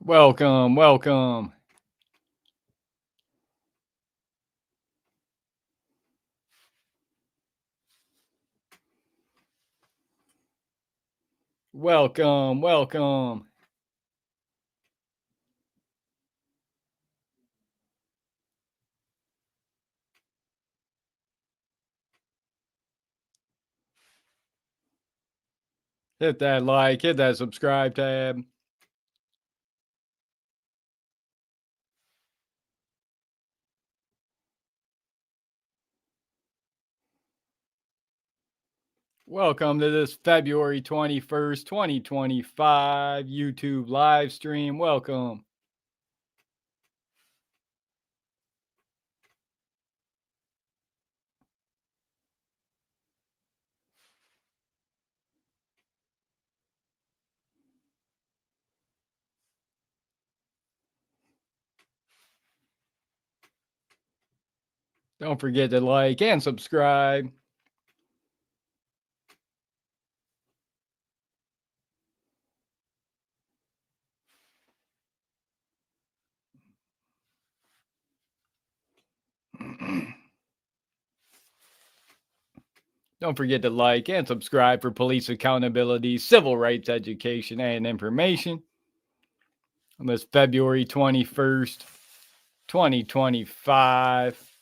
Welcome, welcome. Welcome, welcome. Hit that like, hit that subscribe tab. Welcome to this February 21st, 2025 YouTube live stream. Welcome. Don't forget to like and subscribe. Don't forget to like and subscribe for police accountability, civil rights education, and information. On this February 21st, 2025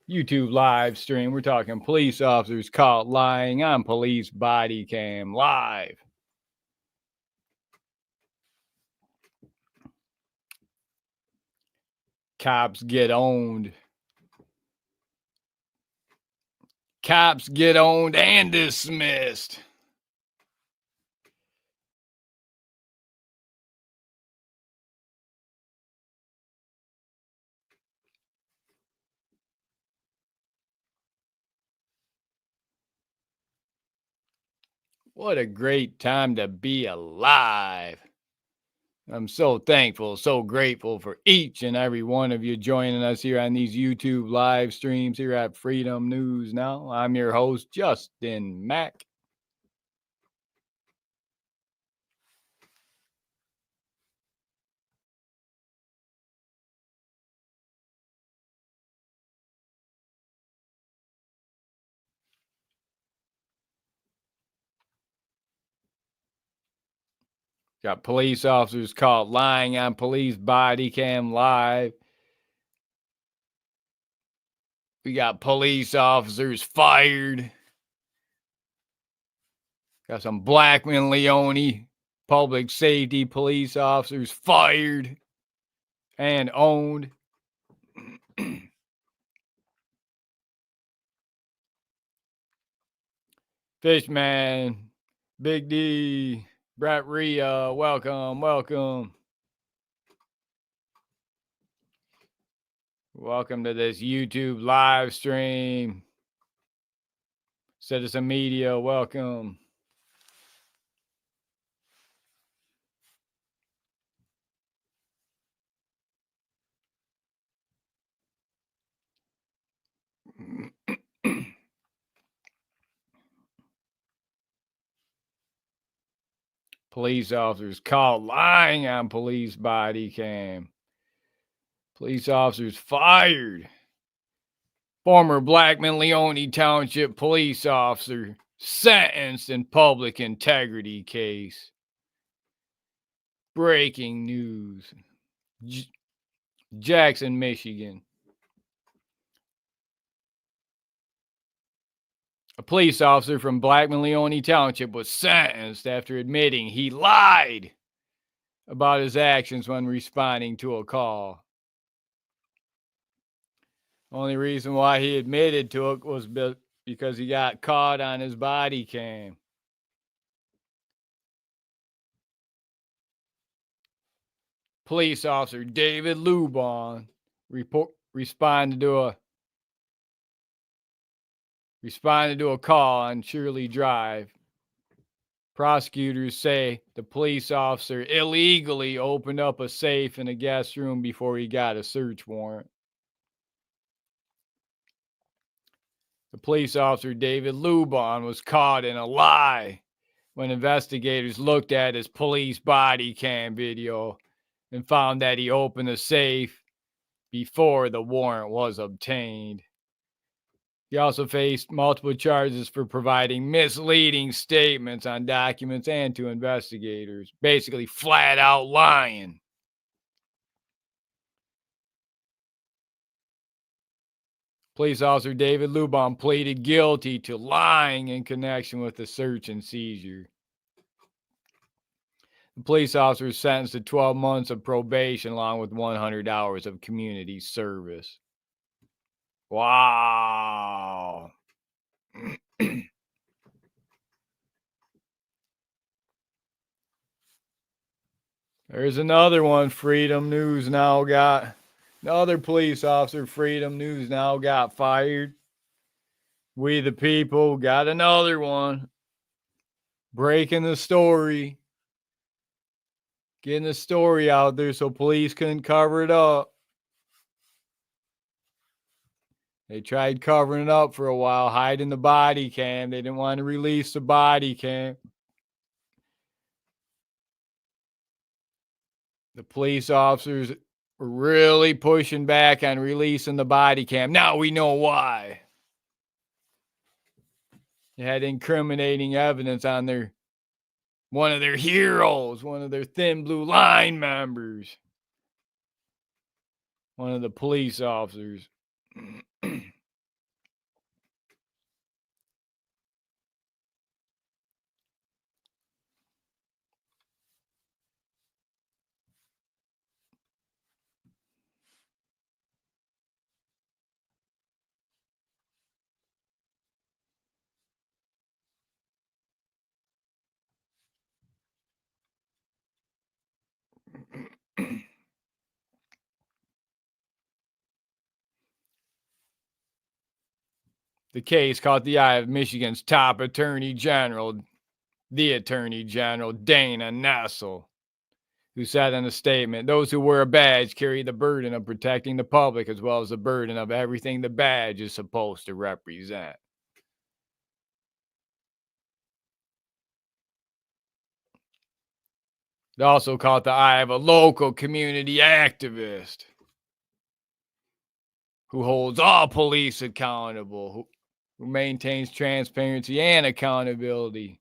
YouTube live stream. We're talking police officers caught lying on police body cam live. Cops get owned. Cops get owned and dismissed. What a great time to be alive. I'm so thankful, so grateful for each and every one of you joining us here on these YouTube live streams here at Freedom News Now. I'm your host, Justin Mack. Got police officers caught lying on police body cam live. We got police officers fired. Got some Blackman Leone public safety police officers fired and owned. Fishman, Big D, Brett Rhea, welcome, welcome. Welcome to this YouTube live stream. Citizen Media, welcome. Police officers caught lying on police body cam. Police officers fired. Former Blackman Leone Township police officer sentenced in public integrity case. Breaking news. Jackson, Michigan. A police officer from Blackman Leone Township was sentenced after admitting he lied about his actions when responding to a call. Only reason why he admitted to it was because he got caught on his body cam. Police officer David Lubon responded to a call on Shirley Drive. Prosecutors say the police officer illegally opened up a safe in a guest room before he got a search warrant. The police officer David Lubon was caught in a lie when investigators looked at his police body cam video and found that he opened the safe before the warrant was obtained. He also faced multiple charges for providing misleading statements on documents and to investigators, basically flat out lying. Police officer David Lubon pleaded guilty to lying in connection with the search and seizure. The police officer was sentenced to 12 months of probation along with 100 hours of community service. Wow. There's another one. Freedom News Now got another police officer. Freedom News Now got fired. We the People got another one. Breaking the story. Getting the story out there so police couldn't cover it up. They tried covering it up for a while, hiding the body cam. They didn't want to release the body cam. The police officers were really pushing back on releasing the body cam. Now we know why. They had incriminating evidence on one of their heroes, one of their Thin Blue Line members, one of the police officers. The case caught the eye of Michigan's top attorney general, the Attorney General Dana Nessel, who said in a statement, "Those who wear a badge carry the burden of protecting the public as well as the burden of everything the badge is supposed to represent." It also caught the eye of a local community activist who holds all police accountable, who maintains transparency and accountability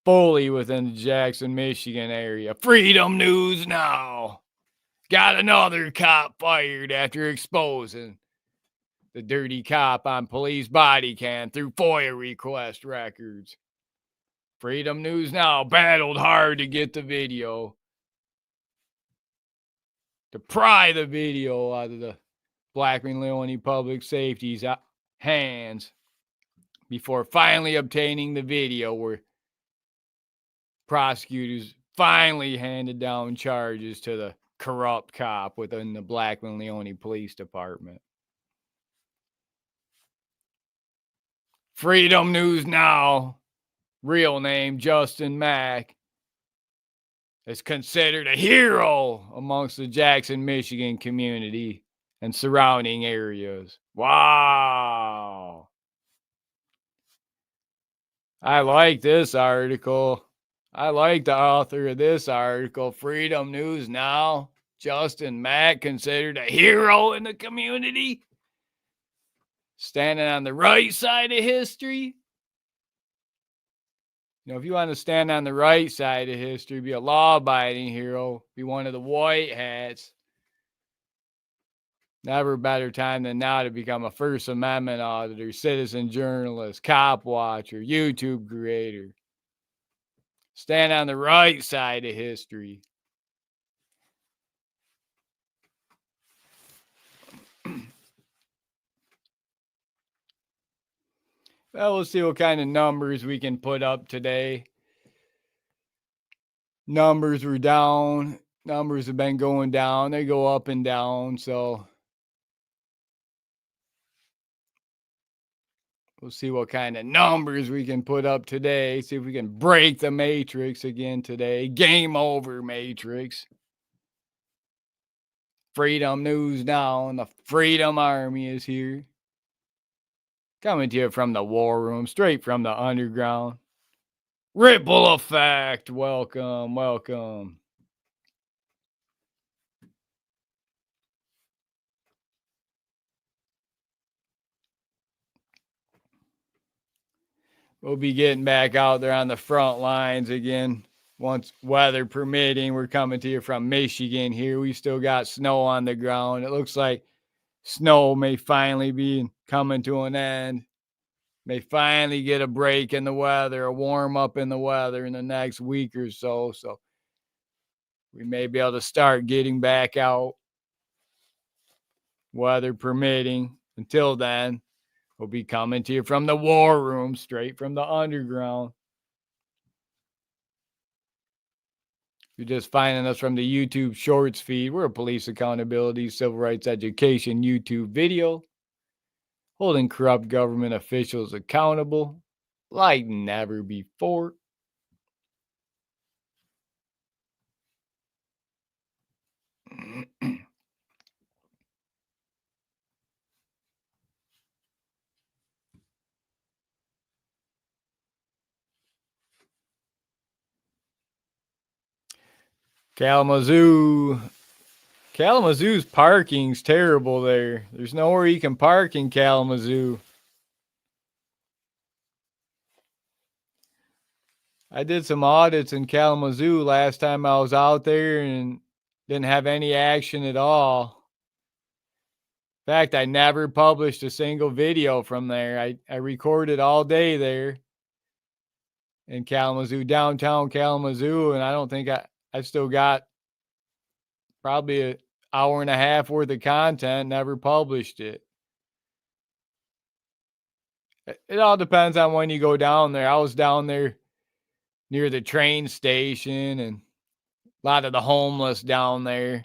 fully within the Jackson, Michigan area. Freedom News Now got another cop fired after exposing the dirty cop on police body cam through FOIA request records. Freedom News Now battled hard to get the video, to pry the video out of the Blackman Leone Public Safety's hands before finally obtaining the video where prosecutors finally handed down charges to the corrupt cop within the Blackman Leone Police Department. Freedom News Now, real name Justin Mack, is considered a hero amongst the Jackson, Michigan community and surrounding areas. Wow. I like this article. I like the author of this article. Freedom News Now, Justin Mack, considered a hero in the community, standing on the right side of history. You know, if you want to stand on the right side of history, be a law-abiding hero, be one of the white hats, never a better time than now to become a First Amendment auditor, citizen journalist, cop watcher, YouTube creator. Stand on the right side of history. Well, we'll see what kind of numbers we can put up today. Numbers were down. Numbers have been going down. They go up and down. So we'll see what kind of numbers we can put up today. See if we can break the matrix again today. Game over, matrix. Freedom News Now and the Freedom Army is here. Coming to you from the war room, straight from the underground. Ripple effect. Welcome, welcome. We'll be getting back out there on the front lines again once weather permitting. We're coming to you from Michigan here. We still got snow on the ground. It looks like snow may finally be coming to an end. May finally get a break in the weather, a warm up in the weather in the next week or so. So we may be able to start getting back out, weather permitting. Until then, we'll be coming to you from the war room, straight from the underground. You're just finding us from the YouTube Shorts feed. We're a police accountability, civil rights education YouTube video, holding corrupt government officials accountable like never before. Kalamazoo. Kalamazoo's parking's terrible there. There's nowhere you can park in Kalamazoo. I did some audits in Kalamazoo last time I was out there and didn't have any action at all. In fact, I never published a single video from there. I recorded all day there in Kalamazoo, downtown Kalamazoo, and I don't think I still got probably an hour and a half worth of content, never published it. It all depends on when you go down there. I was down there near the train station and a lot of the homeless down there.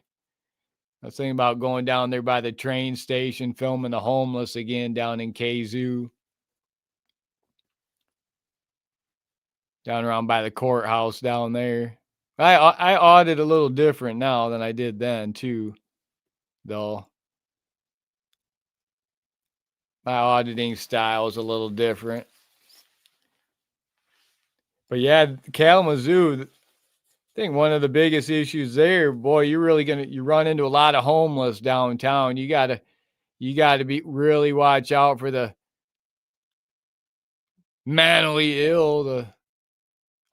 I was thinking about going down there by the train station, filming the homeless again down in KZoo. Down around by the courthouse down there. I audit a little different now than I did then too, though. My auditing style is a little different. But yeah, Kalamazoo, I think one of the biggest issues there, boy, you're really you run into a lot of homeless downtown. You gotta be really watch out for the mentally ill, the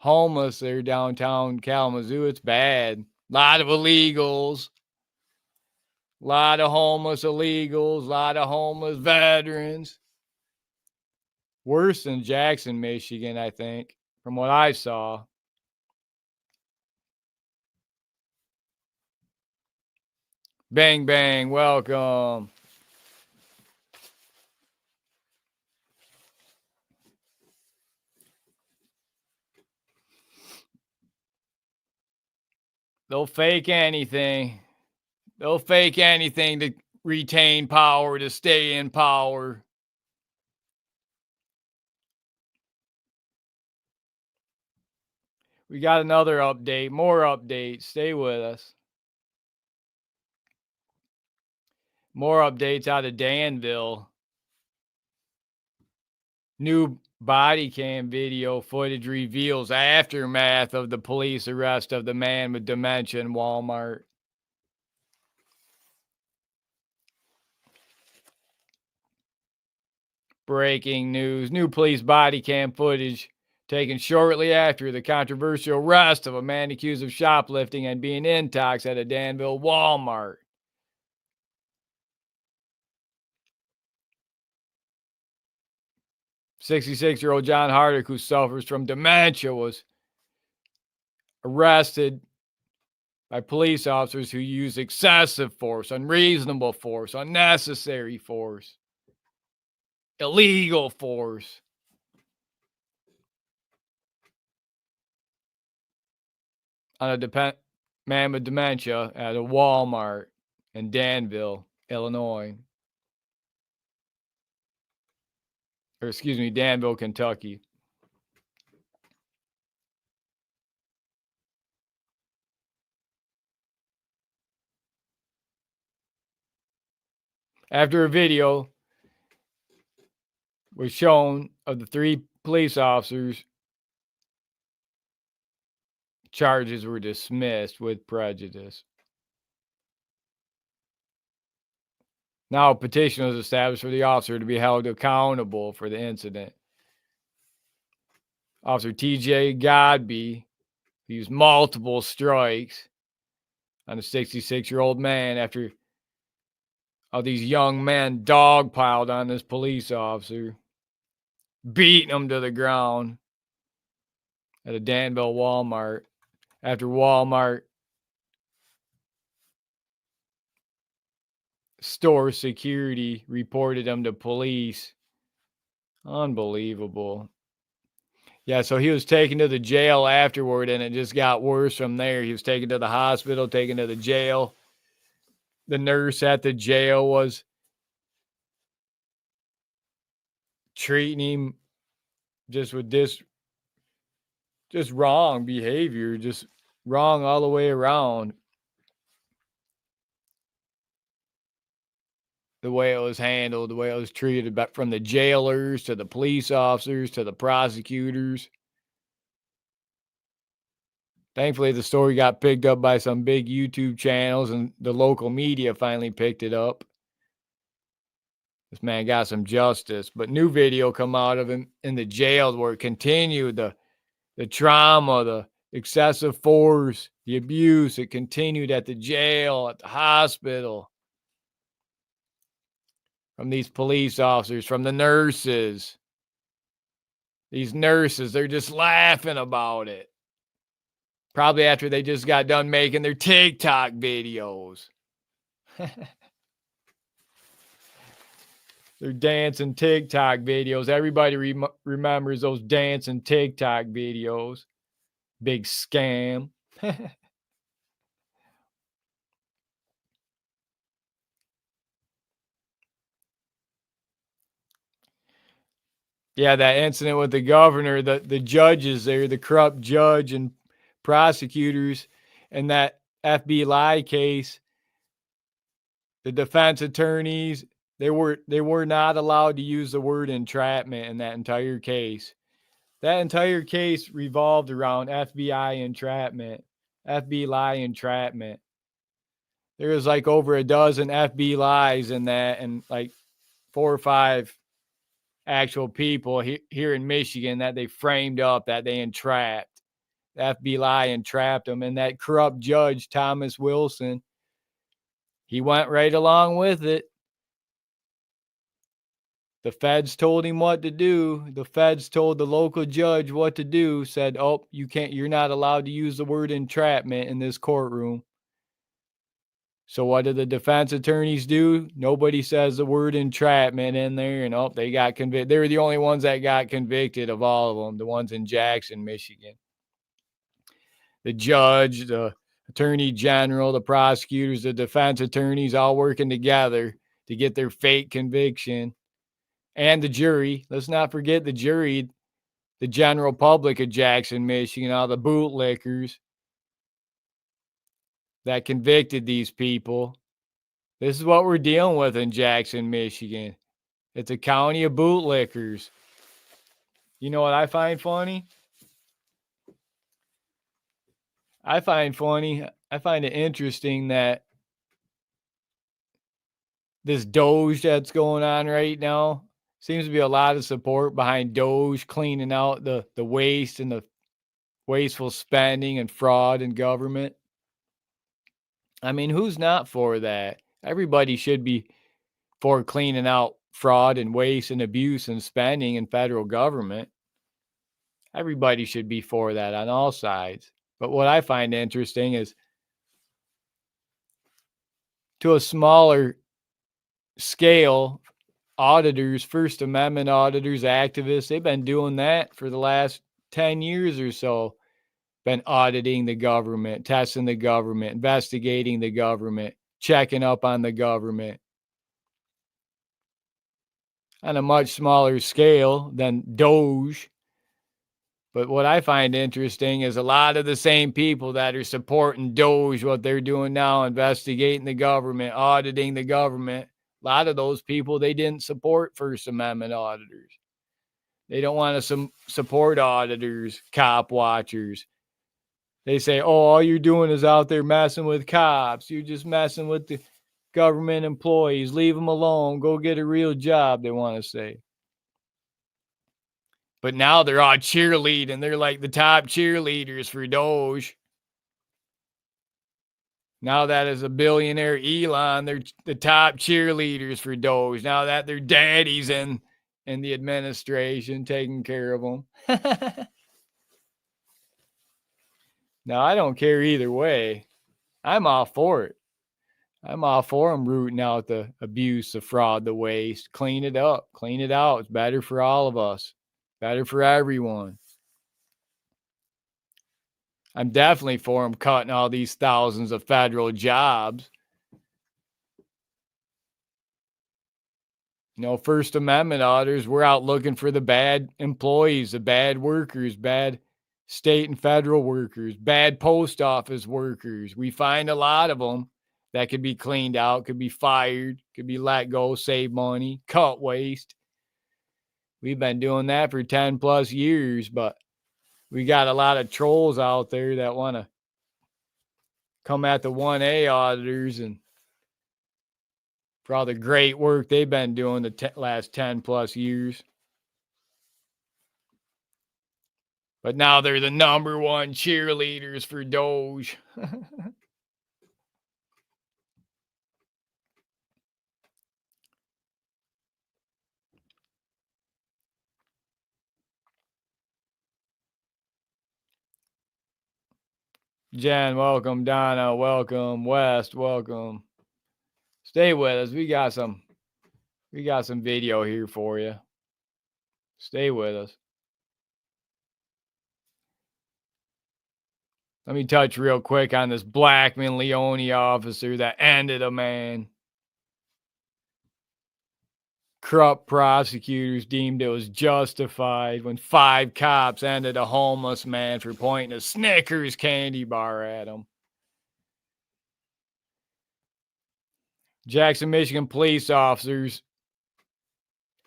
homeless there downtown Kalamazoo. It's bad. A lot of illegals, a lot of homeless illegals, a lot of homeless veterans. Worse than Jackson, Michigan, I think, from what I saw. Bang, bang, welcome. They'll fake anything. They'll fake anything to retain power, to stay in power. We got another update, more updates. Stay with us. More updates out of Danville. New body cam video footage reveals aftermath of the police arrest of the man with dementia in Walmart. Breaking news. New police body cam footage taken shortly after the controversial arrest of a man accused of shoplifting and being intox at a Danville Walmart. 66-year-old John Hardick, who suffers from dementia, was arrested by police officers who used excessive force, unreasonable force, unnecessary force, illegal force on a man with dementia at a Walmart in Danville, Illinois. Or excuse me, Danville, Kentucky. After a video was shown of the three police officers Charges were dismissed with prejudice. Now a petition was established for the officer to be held accountable for the incident. Officer T.J. Godby used multiple strikes on a 66-year-old man after all these young men dogpiled on this police officer, beating him to the ground at a Danville Walmart after Walmart store security reported him to police. Unbelievable. Yeah, so he was taken to the jail afterward, and it just got worse from there. He was taken to the hospital, taken to the jail. The nurse at the jail was treating him just with this, just wrong behavior, just wrong all the way around. The way it was handled, the way it was treated, but from the jailers to the police officers to the prosecutors. Thankfully, the story got picked up by some big YouTube channels, and the local media finally picked it up. This man got some justice, but new video come out of him in the jail where it continued the trauma, the excessive force, the abuse. It continued at the jail, at the hospital, from these police officers, from the nurses. These nurses, they're just laughing about it. Probably after they just got done making their TikTok videos. They're dancing TikTok videos. Everybody remembers those dancing TikTok videos. Big scam. Yeah, that incident with the governor, the judges there, the corrupt judge and prosecutors, and that FBI case, the defense attorneys, they were not allowed to use the word entrapment in that entire case. That entire case revolved around FBI entrapment, FBI entrapment. There was like over a dozen FBI's in that, and like 4 or 5 actual people here in Michigan that they framed up, that they entrapped. The FBI entrapped them, and that corrupt judge, Thomas Wilson, he went right along with it. The feds told him what to do. The feds told the local judge what to do, said, oh, you're not allowed to use the word entrapment in this courtroom. So what do the defense attorneys do? Nobody says the word entrapment in there, and they got convicted. They were the only ones that got convicted of all of them, the ones in Jackson, Michigan. The judge, the attorney general, the prosecutors, the defense attorneys all working together to get their fake conviction. And the jury. Let's not forget the jury, the general public of Jackson, Michigan, all the bootlickers that convicted these people. This is what we're dealing with in Jackson, Michigan. It's a county of bootlickers. You know what I find funny? I find it interesting that this Doge that's going on right now, seems to be a lot of support behind Doge cleaning out the waste and the wasteful spending and fraud in government. I mean, who's not for that? Everybody should be for cleaning out fraud and waste and abuse and spending in federal government. Everybody should be for that on all sides. But what I find interesting is, to a smaller scale, auditors, First Amendment auditors, activists, they've been doing that for the last 10 years or so. Been auditing the government, testing the government, investigating the government, checking up on the government on a much smaller scale than Doge. But what I find interesting is a lot of the same people that are supporting Doge, what they're doing now, investigating the government, auditing the government, a lot of those people, they didn't support First Amendment auditors. They don't want to support auditors, cop watchers. They say, oh, all you're doing is out there messing with cops. You're just messing with the government employees. Leave them alone. Go get a real job, they want to say. But now they're all cheerleading. They're like the top cheerleaders for Doge. Now that is a billionaire Elon, they're the top cheerleaders for Doge. Now that their daddy's in the administration taking care of them. Now, I don't care either way. I'm all for it. I'm all for them rooting out the abuse, the fraud, the waste. Clean it up. Clean it out. It's better for all of us. Better for everyone. I'm definitely for them cutting all these thousands of federal jobs. You know, First Amendment auditors, we're out looking for the bad employees, the bad workers, bad state and federal workers, bad post office workers. We find a lot of them that could be cleaned out, could be fired, could be let go, save money, cut waste. We've been doing that for 10 plus years, but we got a lot of trolls out there that want to come at the 1A auditors and for all the great work they've been doing the last 10 plus years. But now they're the number one cheerleaders for Doge. Jen, welcome. Donna, welcome. West, welcome. Stay with us. We got some video here for you. Stay with us. Let me touch real quick on this Blackman Leone officer that ended a man. Corrupt prosecutors deemed it was justified when 5 cops ended a homeless man for pointing a Snickers candy bar at him. Jackson, Michigan police officers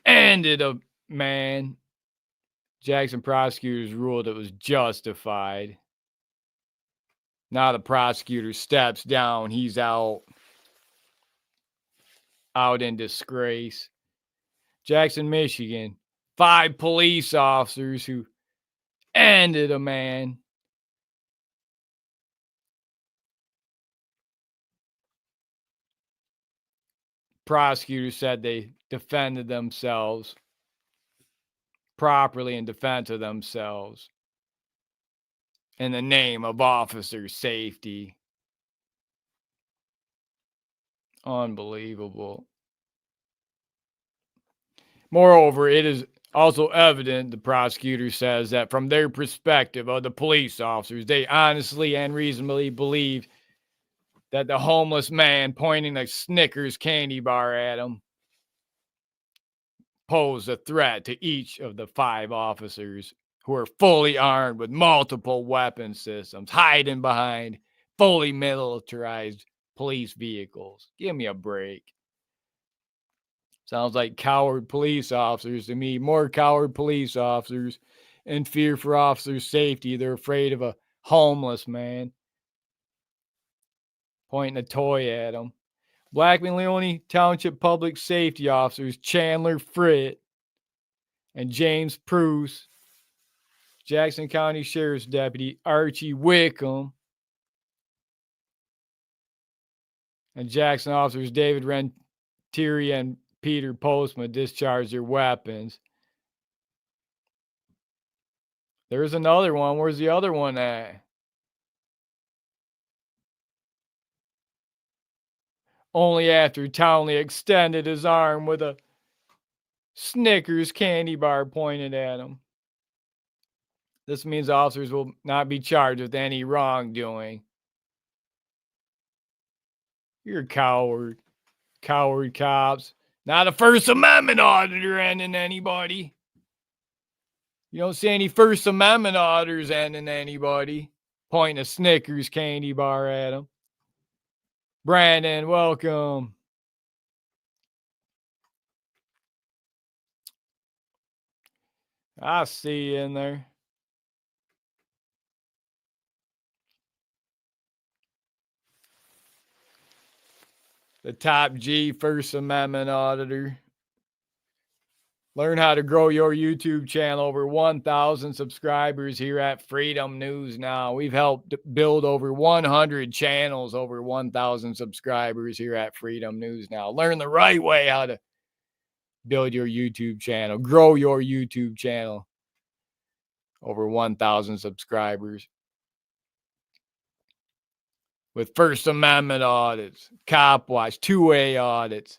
ended a man. Jackson prosecutors ruled it was justified. Now the prosecutor steps down. He's out in disgrace. Jackson, Michigan, 5 police officers who ended a man. Prosecutors said they defended themselves properly in defense of themselves in the name of officer safety. Unbelievable. Moreover, it is also evident, the prosecutor says, that from their perspective of the police officers, they honestly and reasonably believe that the homeless man pointing a Snickers candy bar at him posed a threat to each of the 5 officers who are fully armed with multiple weapon systems, hiding behind fully militarized police vehicles. Give me a break. Sounds like coward police officers to me. More coward police officers in fear for officers' safety. They're afraid of a homeless man pointing a toy at them. Blackman Leone Township Public Safety Officers Chandler Fritt and James Pruce, Jackson County Sheriff's Deputy Archie Wickham, and Jackson officers David Rentieri and Peter Postma discharged their weapons. There's another one. Where's the other one at? Only after Townley extended his arm with a Snickers candy bar pointed at him. This means officers will not be charged with any wrongdoing. You're a coward. Coward cops. Not a First Amendment auditor ending anybody. You don't see any First Amendment auditors ending anybody. Pointing a Snickers candy bar at them. Brandon, welcome. I see you in there. the top G First Amendment auditor. Learn how to grow your YouTube channel. Over 1,000 subscribers here at Freedom News Now. We've helped build over 100 channels, over 1,000 subscribers here at Freedom News Now. Learn the right way how to build your YouTube channel, grow your YouTube channel. Over 1,000 subscribers. With First Amendment audits, cop watch, two-way audits,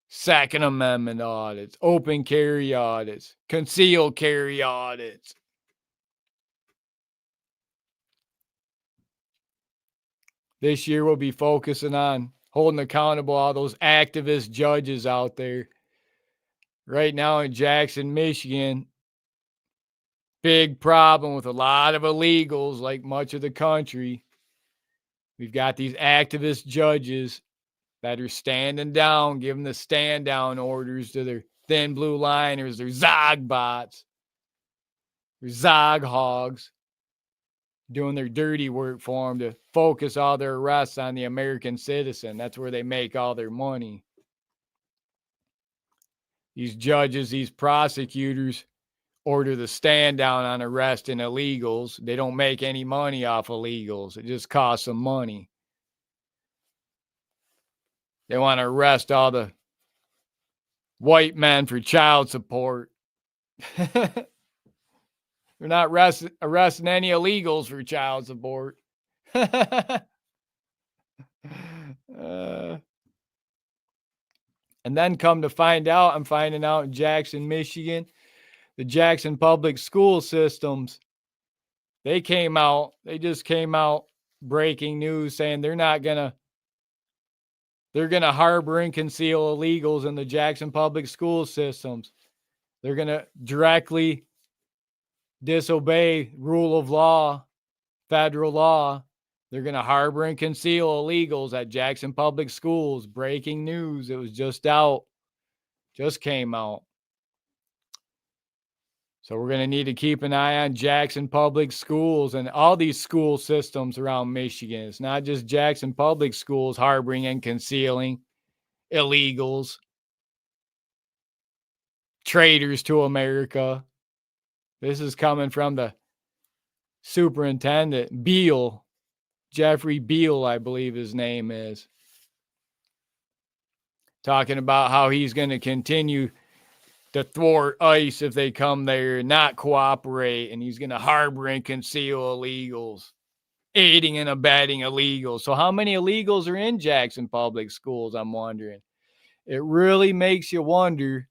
Second Amendment audits, open carry audits, concealed carry audits. This year we'll be focusing on holding accountable all those activist judges out there. Right now in Jackson, Michigan, big problem with a lot of illegals like much of the country. We've got these activist judges that are standing down, giving the stand down orders to their thin blue liners, their Zog bots, their Zog hogs, doing their dirty work for them to focus all their arrests on the American citizen. That's where they make all their money. These judges, these prosecutors order the stand down on arresting illegals. They don't make any money off illegals. It just costs them money. They want to arrest all the white men for child support. They're not arresting any illegals for child support. And then come to find out, I'm finding out in Jackson, Michigan, the Jackson public school systems, they just came out breaking news saying they're going to harbor and conceal illegals in the Jackson public school systems. They're going to directly disobey rule of law, federal law. They're going to harbor and conceal illegals at Jackson public schools. Breaking news. It was just came out. So we're going to need to keep an eye on Jackson public schools and all these school systems around Michigan. It's not just Jackson public schools harboring and concealing illegals, traitors to America. This is coming from the superintendent, Beal, Jeffrey Beal, I believe his name is, talking about how he's going to continue to thwart ICE if they come there and not cooperate, and he's going to harbor and conceal illegals, aiding and abetting illegals. So how many illegals are in Jackson public schools, I'm wondering? It really makes you wonder.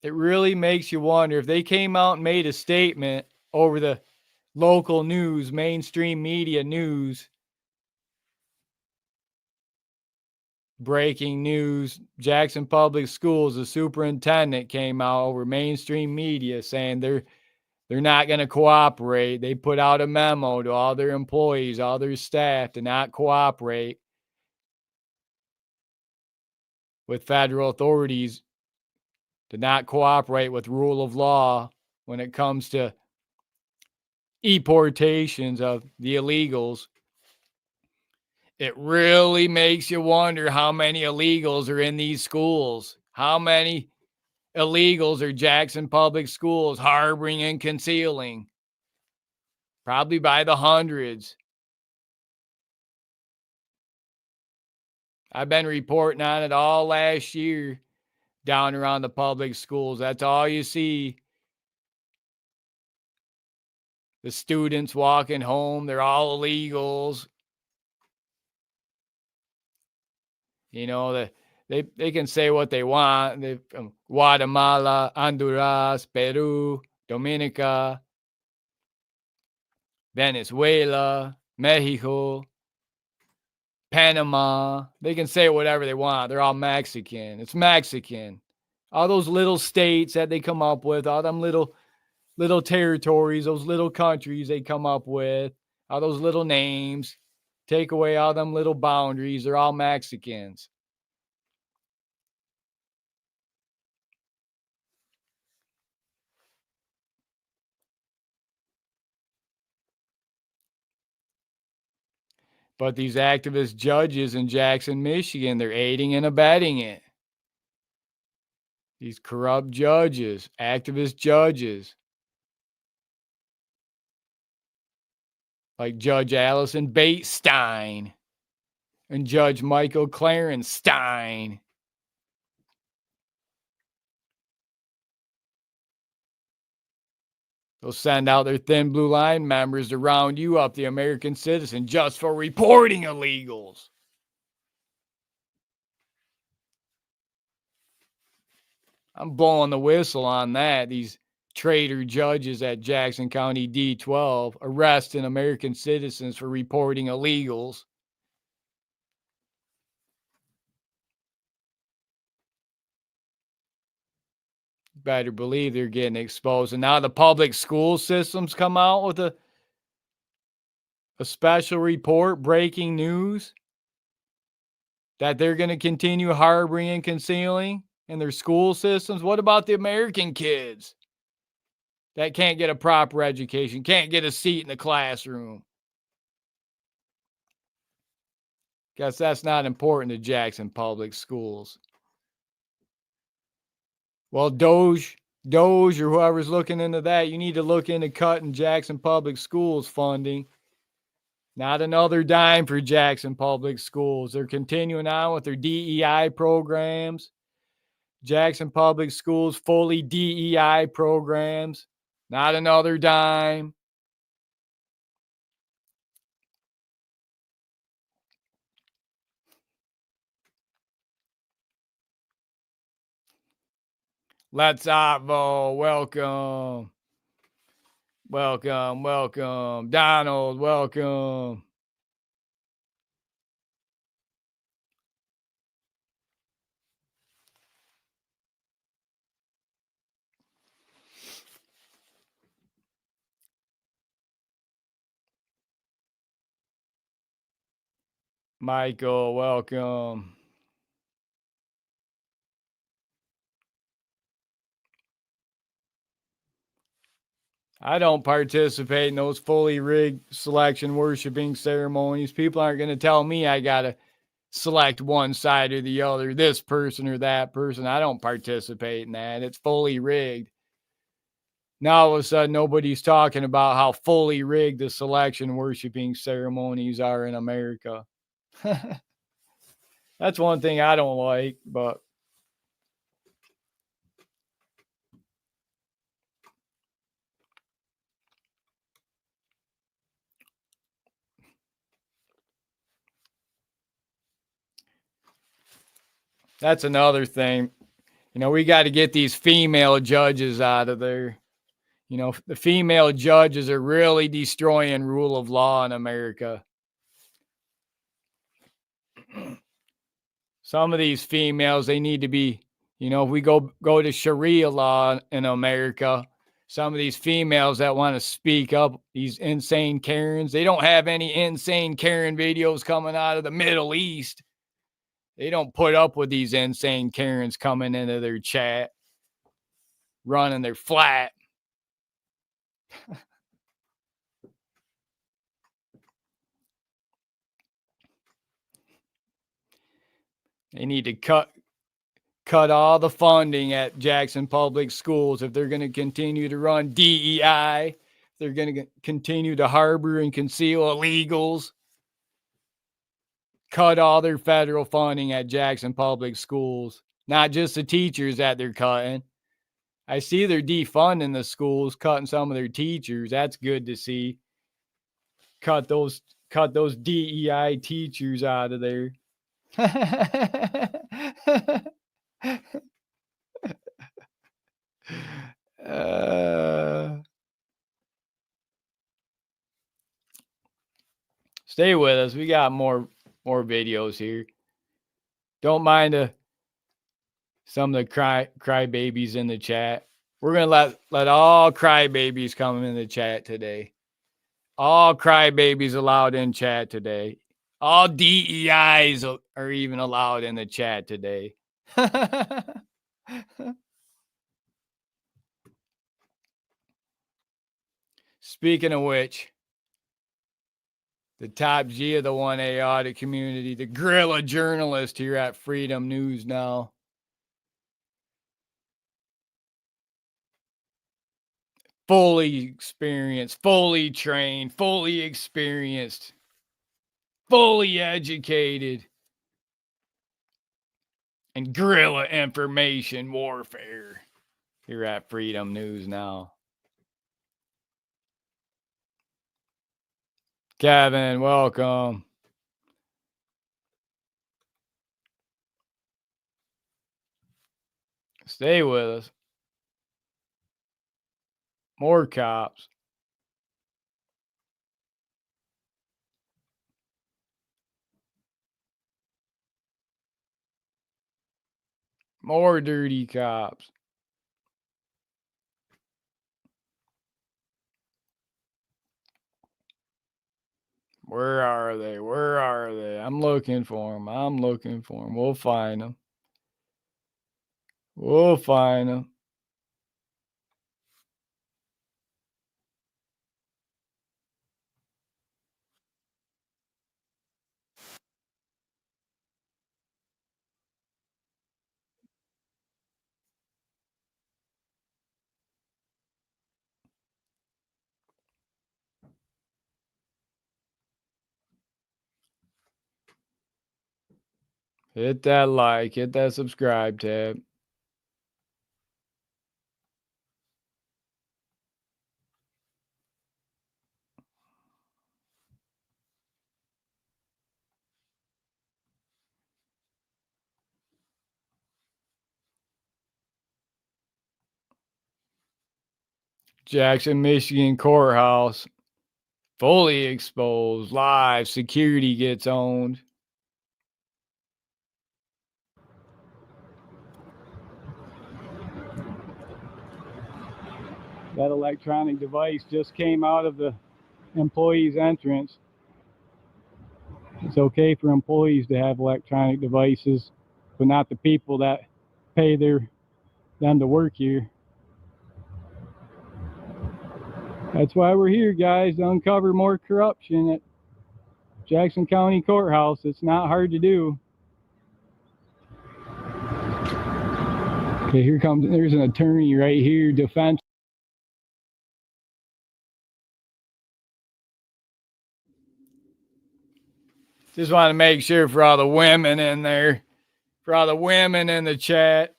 It really makes you wonder if they came out and made a statement over the local news, mainstream media news. Breaking news, Jackson Public Schools, the superintendent came out over mainstream media saying they're not going to cooperate. They put out a memo to all their employees, all their staff to not cooperate with federal authorities, to not cooperate with rule of law when it comes to deportations of the illegals. It really makes you wonder how many illegals are in these schools. How many illegals are Jackson Public Schools harboring and concealing? Probably by the hundreds. I've been reporting on it all last year down around the public schools. That's all you see. The students walking home, they're all illegals. You know, they can say what they want. They're from Guatemala, Honduras, Peru, Dominica, Venezuela, Mexico, Panama. They can say whatever they want. They're all Mexican. It's Mexican. All those little states that they come up with, all them little territories, those little countries they come up with, all those little names, take away all them little boundaries. They're all Mexicans. But these activist judges in Jackson, Michigan, they're aiding and abetting it. These corrupt judges, activist judges, like Judge Allison Bates-Stein and Judge Michael Clarence Stein. They'll send out their thin blue line members to round you up, the American citizen, just for reporting illegals. I'm blowing the whistle on that. These traitor judges at Jackson County D12 arresting American citizens for reporting illegals. Better believe they're getting exposed. And now the public school systems come out with a special report, breaking news, that they're going to continue harboring and concealing in their school systems. What about the American kids that can't get a proper education, can't get a seat in the classroom? Guess that's not important to Jackson Public Schools. Well, Doge, or whoever's looking into that, you need to look into cutting Jackson Public Schools funding. Not another dime for Jackson Public Schools. They're continuing on with their DEI programs. Jackson Public Schools, fully DEI programs. Not another dime. Let's Otvo, welcome. Welcome. Donald, welcome. Michael, welcome. I don't participate in those fully rigged selection worshiping ceremonies. People aren't going to tell me I got to select one side or the other, this person or that person. I don't participate in that. It's fully rigged. Now all of a sudden, nobody's talking about how fully rigged the selection worshiping ceremonies are in America. That's one thing I don't like, but that's another thing. You know, we got to get these female judges out of there. You know, the female judges are really destroying rule of law in America. Some of these females, they need to be, you know, if we go to Sharia law in America, some of these females that want to speak up, these insane Karens, they don't have any insane Karen videos coming out of the Middle East. They don't put up with these insane Karens coming into their chat, running their flat. They need to cut all the funding at Jackson Public Schools if they're going to continue to run DEI. They're going to continue to harbor and conceal illegals. Cut all their federal funding at Jackson Public Schools, not just the teachers that they're cutting. I see they're defunding the schools, cutting some of their teachers. That's good to see. Cut those DEI teachers out of there. Stay with us. We got more videos here. Don't mind some of the cry babies in the chat. We're gonna let all cry babies come in the chat today. All cry babies allowed in chat today. All DEIs are even allowed in the chat today. Speaking of which, the top G of the 1A audit community, the guerrilla journalist here at Freedom News Now. Fully experienced, fully trained, fully experienced, fully educated, and guerrilla information warfare here at Freedom News Now. Kevin, welcome. Stay with us. More cops. More dirty cops. Where are they? Where are they? I'm looking for them. I'm looking for them. We'll find them. We'll find them. Hit that like, hit that subscribe tab. Jackson, Michigan courthouse. Fully exposed. Live. Security gets owned. That electronic device just came out of the employee's entrance. It's okay for employees to have electronic devices, but not the people that pay them to work here. That's why we're here, guys, to uncover more corruption at Jackson County Courthouse. It's not hard to do. Okay, there's an attorney right here, defense. Just want to make sure for all the women in there, for all the women in the chat,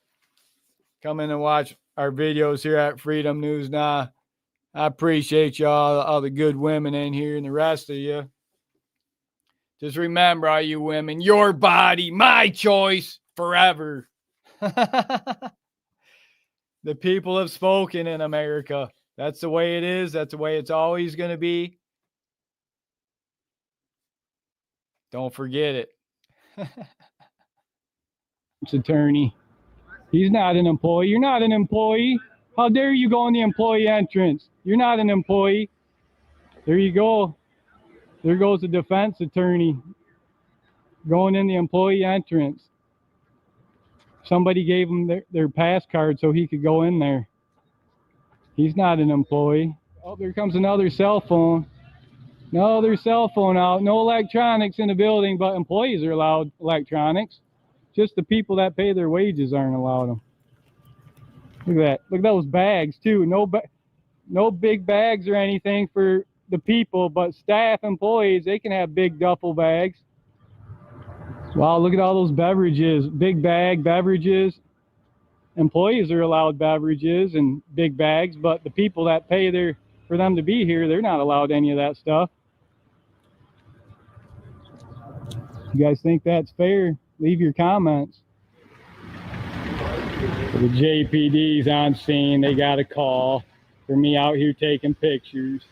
come in and watch our videos here at Freedom News Now. I appreciate y'all, all the good women in here and the rest of you. Just remember, all you women, your body, my choice, forever. The people have spoken in America. That's the way it is. That's the way it's always going to be. Don't forget it. It's attorney. He's not an employee. You're not an employee. How dare you go in the employee entrance? You're not an employee. There you go. There goes the defense attorney going in the employee entrance. Somebody gave him their pass card so he could go in there. He's not an employee. Oh, there comes another cell phone. No, there's cell phone out. No electronics in the building, but employees are allowed electronics. Just the people that pay their wages aren't allowed them. Look at that. Look at those bags, too. No big bags or anything for the people, but staff, employees, they can have big duffel bags. Wow, look at all those beverages. Big bag beverages. Employees are allowed beverages and big bags, but the people that pay for them to be here, they're not allowed any of that stuff. You guys think that's fair? Leave your comments. The JPD's on scene. They got a call for me out here taking pictures.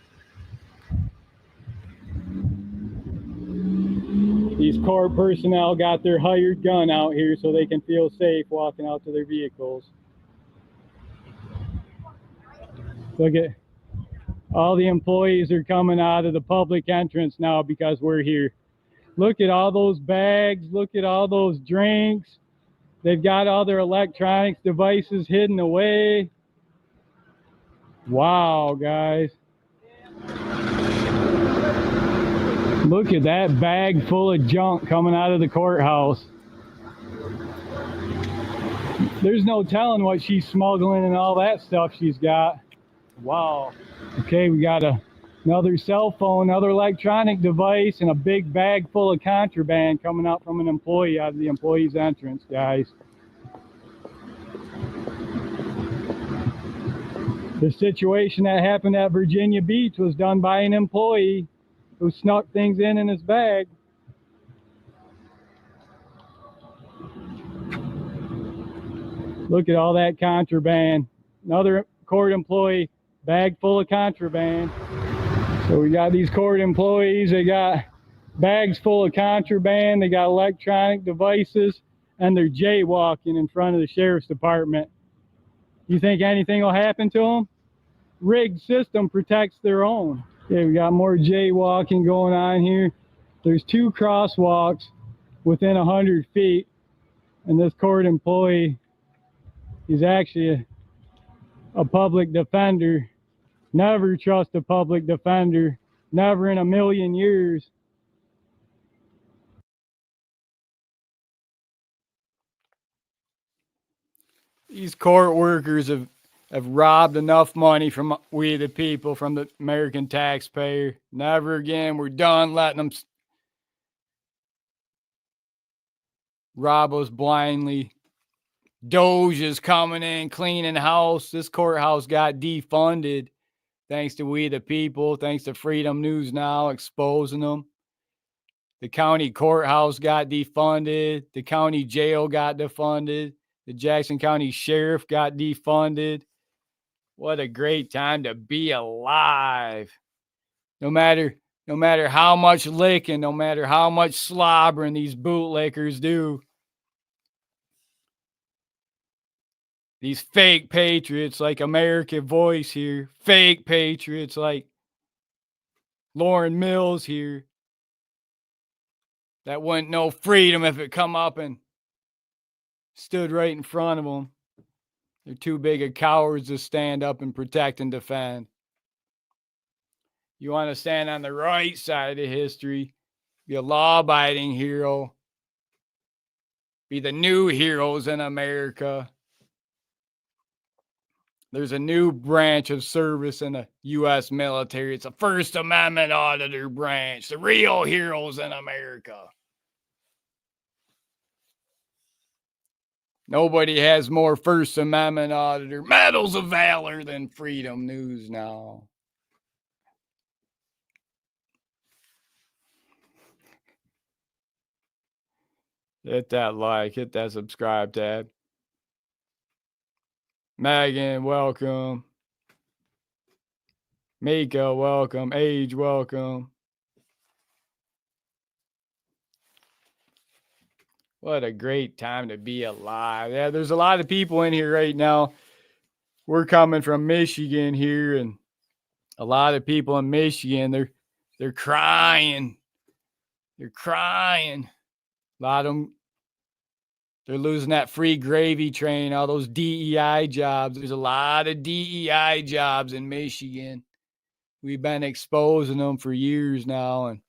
These court personnel got their hired gun out here so they can feel safe walking out to their vehicles. Look at all the employees are coming out of the public entrance now because we're here. Look at all those bags. Look at all those drinks. They've got all their electronics devices hidden away. Wow, guys. Look at that bag full of junk coming out of the courthouse. There's no telling what she's smuggling and all that stuff she's got. Wow. Okay, we got another cell phone, another electronic device, and a big bag full of contraband coming out from an employee out of the employee's entrance, guys. The situation that happened at Virginia Beach was done by an employee who snuck things in his bag. Look at all that contraband. Another court employee, bag full of contraband. So we got these court employees, they got bags full of contraband, they got electronic devices, and they're jaywalking in front of the sheriff's department. You think anything will happen to them? Rigged system protects their own. Okay, we got more jaywalking going on here. There's 2 crosswalks within 100 feet, and this court employee is actually a public defender. Never trust a public defender. Never in a million years. These court workers have robbed enough money from we the people, from the American taxpayer. Never again. We're done letting them rob us blindly. Doge is coming in, cleaning house. This courthouse got defunded thanks to we the people, thanks to Freedom News Now exposing them. The county courthouse got defunded. The county jail got defunded. The Jackson County Sheriff got defunded. What a great time to be alive. No matter how much licking, no matter how much slobbering these bootlickers do, these fake patriots like American Voice here, fake patriots like Lauren Mills here, that wouldn't know freedom if it come up and stood right in front of them. They're too big of cowards to stand up and protect and defend. You want to stand on the right side of history, be a law-abiding hero, be the new heroes in America. There's a new branch of service in the U.S. military. It's a First Amendment auditor branch, the real heroes in America. Nobody has more First Amendment auditor medals of valor than Freedom News Now. Hit that like, hit that subscribe tab. Megan, welcome. Mika, welcome. Age, welcome. What a great time to be alive. Yeah, there's a lot of people in here right now. We're coming from Michigan here, and a lot of people in Michigan, they're crying. They're crying. A lot of them, they're losing that free gravy train, all those DEI jobs. There's a lot of DEI jobs in Michigan. We've been exposing them for years now, and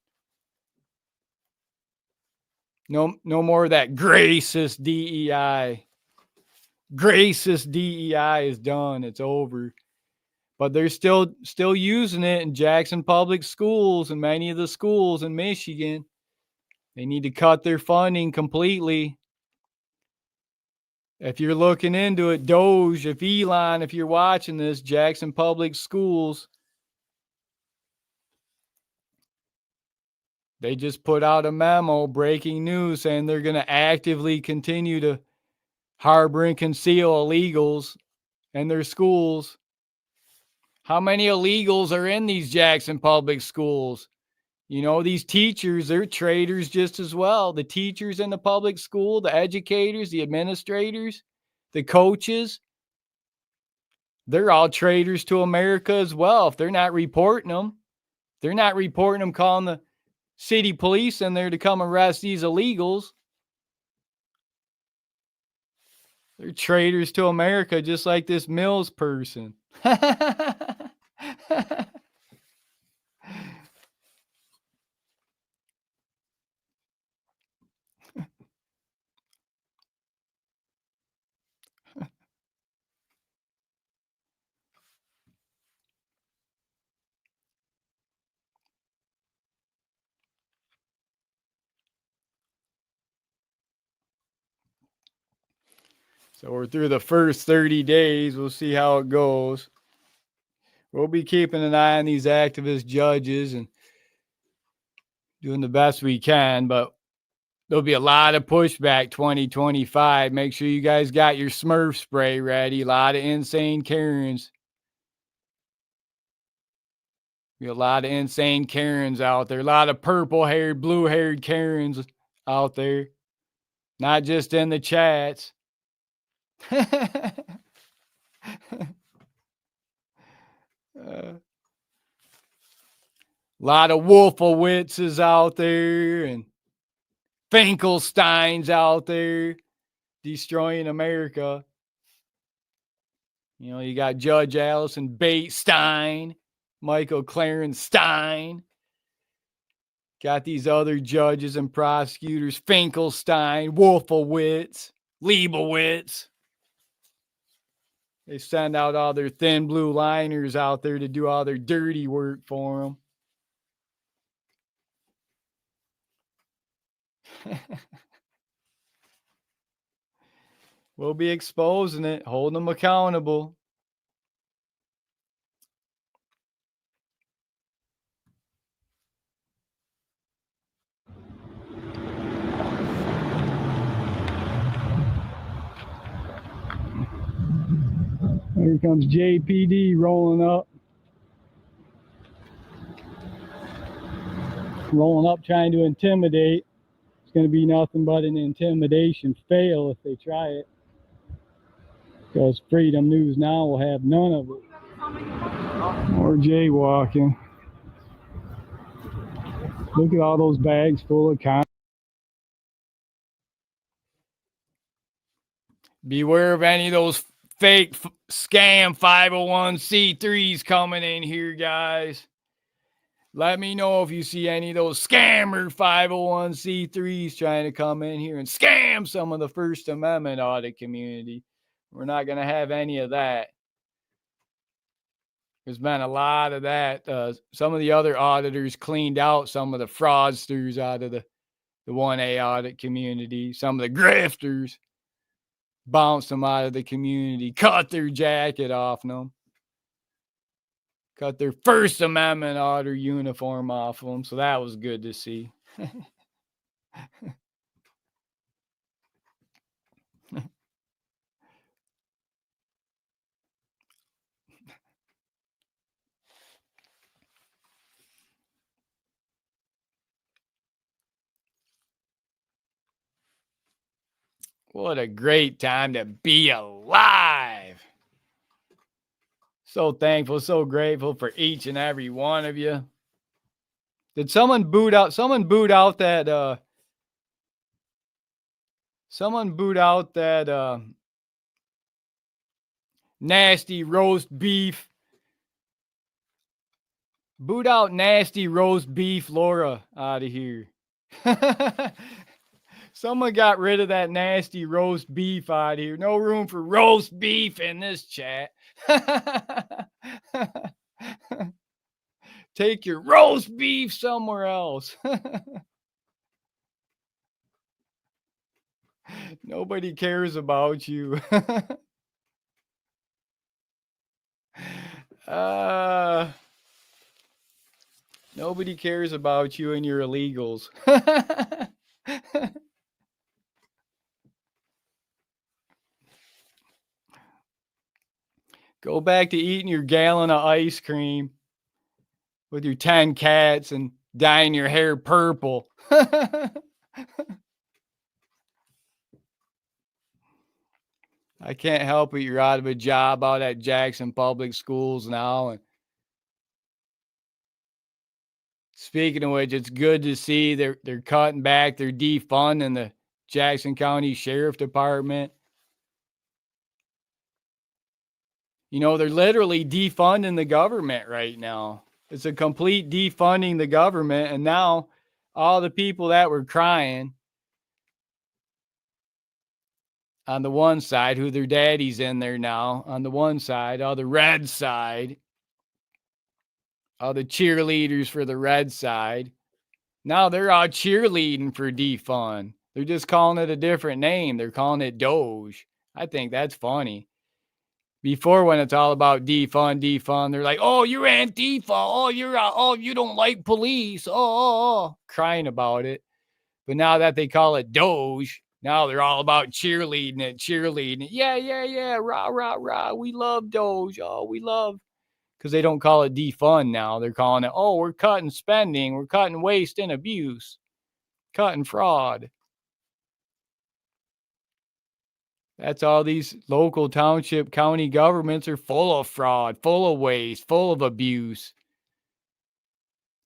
no more of that racist DEI. Racist DEI is done. It's over. But they're still using it in Jackson Public Schools and many of the schools in Michigan. They need to cut their funding completely. If you're looking into it, Doge, if Elon, if you're watching this, Jackson Public Schools, they just put out a memo, breaking news, saying they're going to actively continue to harbor and conceal illegals in their schools. How many illegals are in these Jackson Public Schools? You know, these teachers, they're traitors just as well. The teachers in the public school, the educators, the administrators, the coaches, they're all traitors to America as well. If they're not reporting them, calling the city police in there to come arrest these illegals. They're traitors to America, just like this Mills person. So we're through the first 30 days. We'll see how it goes. We'll be keeping an eye on these activist judges and doing the best we can, but there'll be a lot of pushback 2025. Make sure you guys got your Smurf spray ready. A lot of insane Karens. Be a lot of insane Karens out there. A lot of purple-haired, blue-haired Karens out there. Not just in the chats. A lot of Wolfowitzes out there and Finkelsteins out there destroying America. You know, you got Judge Allison Bates-Stein, Michael Clarence Stein. Got these other judges and prosecutors, Finkelstein, Wolfowitz, Leibowitz. They send out all their thin blue liners out there to do all their dirty work for them. We'll be exposing it, holding them accountable. Here comes JPD rolling up. Rolling up trying to intimidate. It's going to be nothing but an intimidation fail if they try it. Because Freedom News Now will have none of it. Or jaywalking. Look at all those bags full of content. Beware of any of those fake scam 501c3s coming in here, guys. Let me know if you see any of those scammer 501c3s trying to come in here and scam some of the First Amendment audit community. We're not going to have any of that. There's been a lot of that. Some of the other auditors cleaned out some of the fraudsters out of the 1A audit community. Some of the grifters bounced them out of the community, cut their jacket off them, cut their First Amendment auditor uniform off of them. So that was good to see. What a great time to be alive. So thankful, so grateful for each and every one of you. Did someone boot out? Someone boot out that nasty roast beef. Boot out nasty roast beef Laura out of here. Someone got rid of that nasty roast beef out of here. No room for roast beef in this chat. Take your roast beef somewhere else. Nobody cares about you. Nobody cares about you and your illegals. Go back to eating your gallon of ice cream with your 10 cats and dyeing your hair purple. I can't help it. You're out of a job out at Jackson Public Schools now. And speaking of which, it's good to see they're cutting back, they're defunding the Jackson County Sheriff Department. You know, they're literally defunding the government right now. It's a complete defunding the government. And now all the people that were crying on the one side, who their daddy's in there now, on the one side, all the red side, all the cheerleaders for the red side. Now they're all cheerleading for defund. They're just calling it a different name. They're calling it Doge. I think that's funny. Before, when it's all about defund, they're like, "Oh, you're Antifa. Oh, you don't like police. Oh, crying about it." But now that they call it Doge, now they're all about cheerleading it. Yeah, yeah, yeah. Rah, rah, rah. We love Doge. Oh, we love, because they don't call it defund now. They're calling it, oh, we're cutting spending. We're cutting waste and abuse, cutting fraud. That's all these local township county governments are full of fraud, full of waste, full of abuse.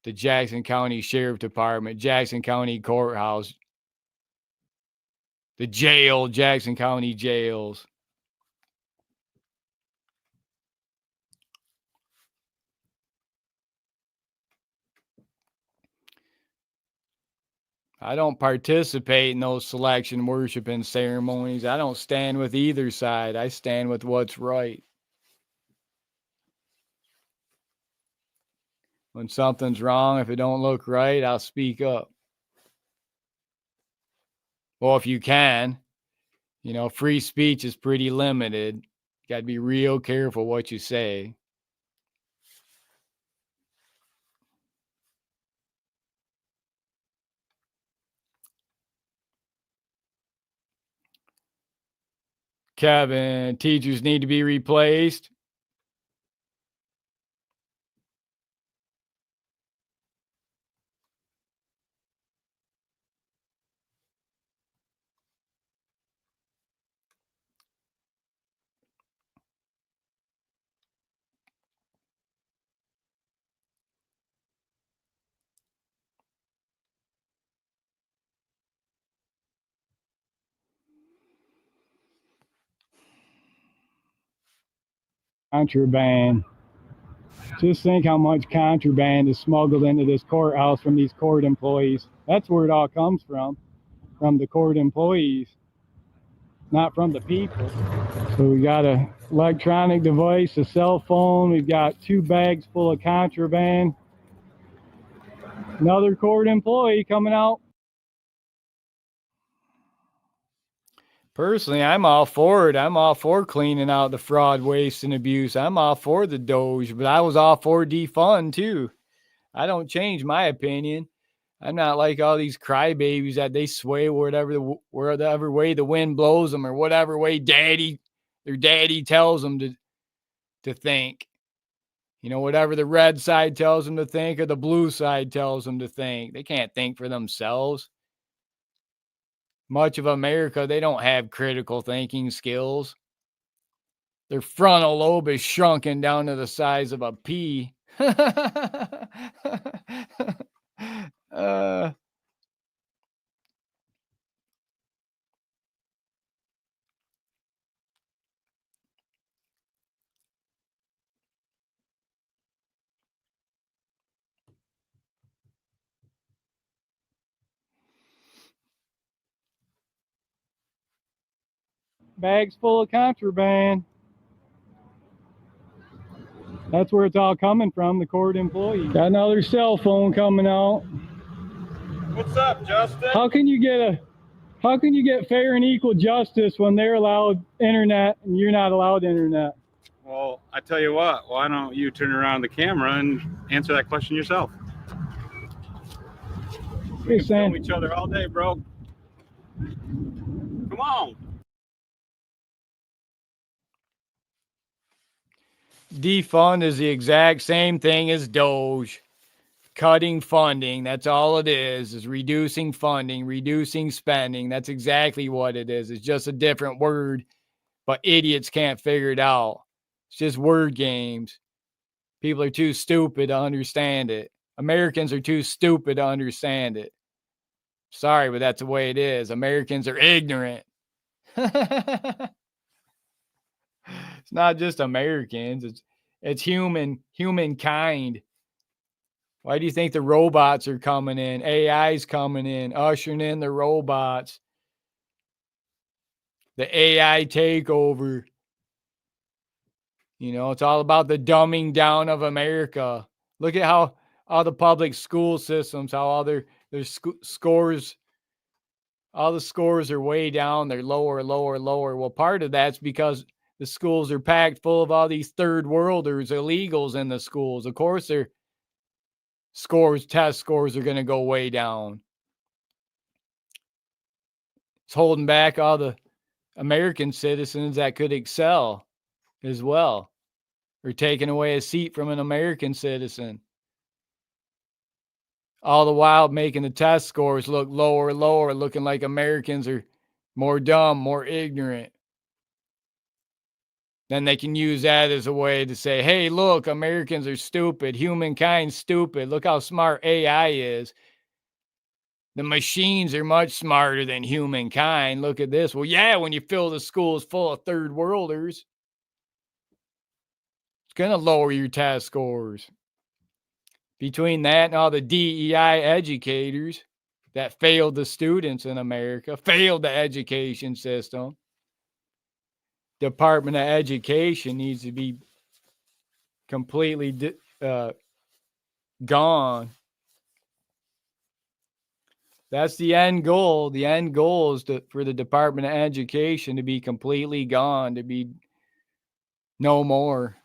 The Jackson County Sheriff Department, Jackson County Courthouse, the jail, Jackson County jails. I don't participate in those selection worshiping ceremonies. I don't stand with either side. I stand with what's right. When something's wrong, if it don't look right, I'll speak up. Well, if you can, free speech is pretty limited. You got to be real careful what you say. Kevin, teachers need to be replaced. Contraband. Just think how much contraband is smuggled into this courthouse from these court employees. That's where it all comes from the court employees, not from the people. So we got a electronic device, a cell phone. We've got 2 bags full of contraband. Another court employee coming out. Personally, I'm all for it. I'm all for cleaning out the fraud, waste, and abuse. I'm all for the Doge, but I was all for defund too. I don't change my opinion. I'm not like all these crybabies that they sway whatever way the wind blows them, or whatever way their daddy tells them to think. Whatever the red side tells them to think, or the blue side tells them to think. They can't think for themselves. Much of America, they don't have critical thinking skills. Their frontal lobe is shrunken down to the size of a pea. Bags full of contraband. That's where it's all coming from, the court employees. Got another cell phone coming out. What's up, Justin? How can you get fair and equal justice when they're allowed internet and you're not allowed internet? Well, I tell you what, why don't you turn around the camera and answer that question yourself? We can film each other all day, bro. Come on. Defund is the exact same thing as Doge. Cutting funding, that's all it is reducing funding, reducing spending. That's exactly what it is. It's just a different word, but idiots can't figure it out. It's just word games. People are too stupid to understand it. Americans are too stupid to understand it. Sorry, but that's the way it is. Americans are ignorant. It's not just Americans. It's humankind. Why do you think the robots are coming in? AI's coming in, ushering in the robots. The AI takeover. It's all about the dumbing down of America. Look at how all the public school systems, how all their scores All the scores are way down. They're lower, lower, lower. Well, part of that's because the schools are packed full of all these third worlders, illegals in the schools. Of course, their test scores are going to go way down. It's holding back all the American citizens that could excel as well, or taking away a seat from an American citizen. All the while making the test scores look lower, lower, looking like Americans are more dumb, more ignorant. Then they can use that as a way to say, hey, look, Americans are stupid. Humankind's stupid. Look how smart AI is. The machines are much smarter than humankind. Look at this. Well, yeah, when you fill the schools full of third worlders, it's going to lower your test scores. Between that and all the DEI educators that failed the students in America, failed the education system, Department of Education needs to be completely gone. That's the end goal. The end goal is for the Department of Education to be completely gone, to be no more.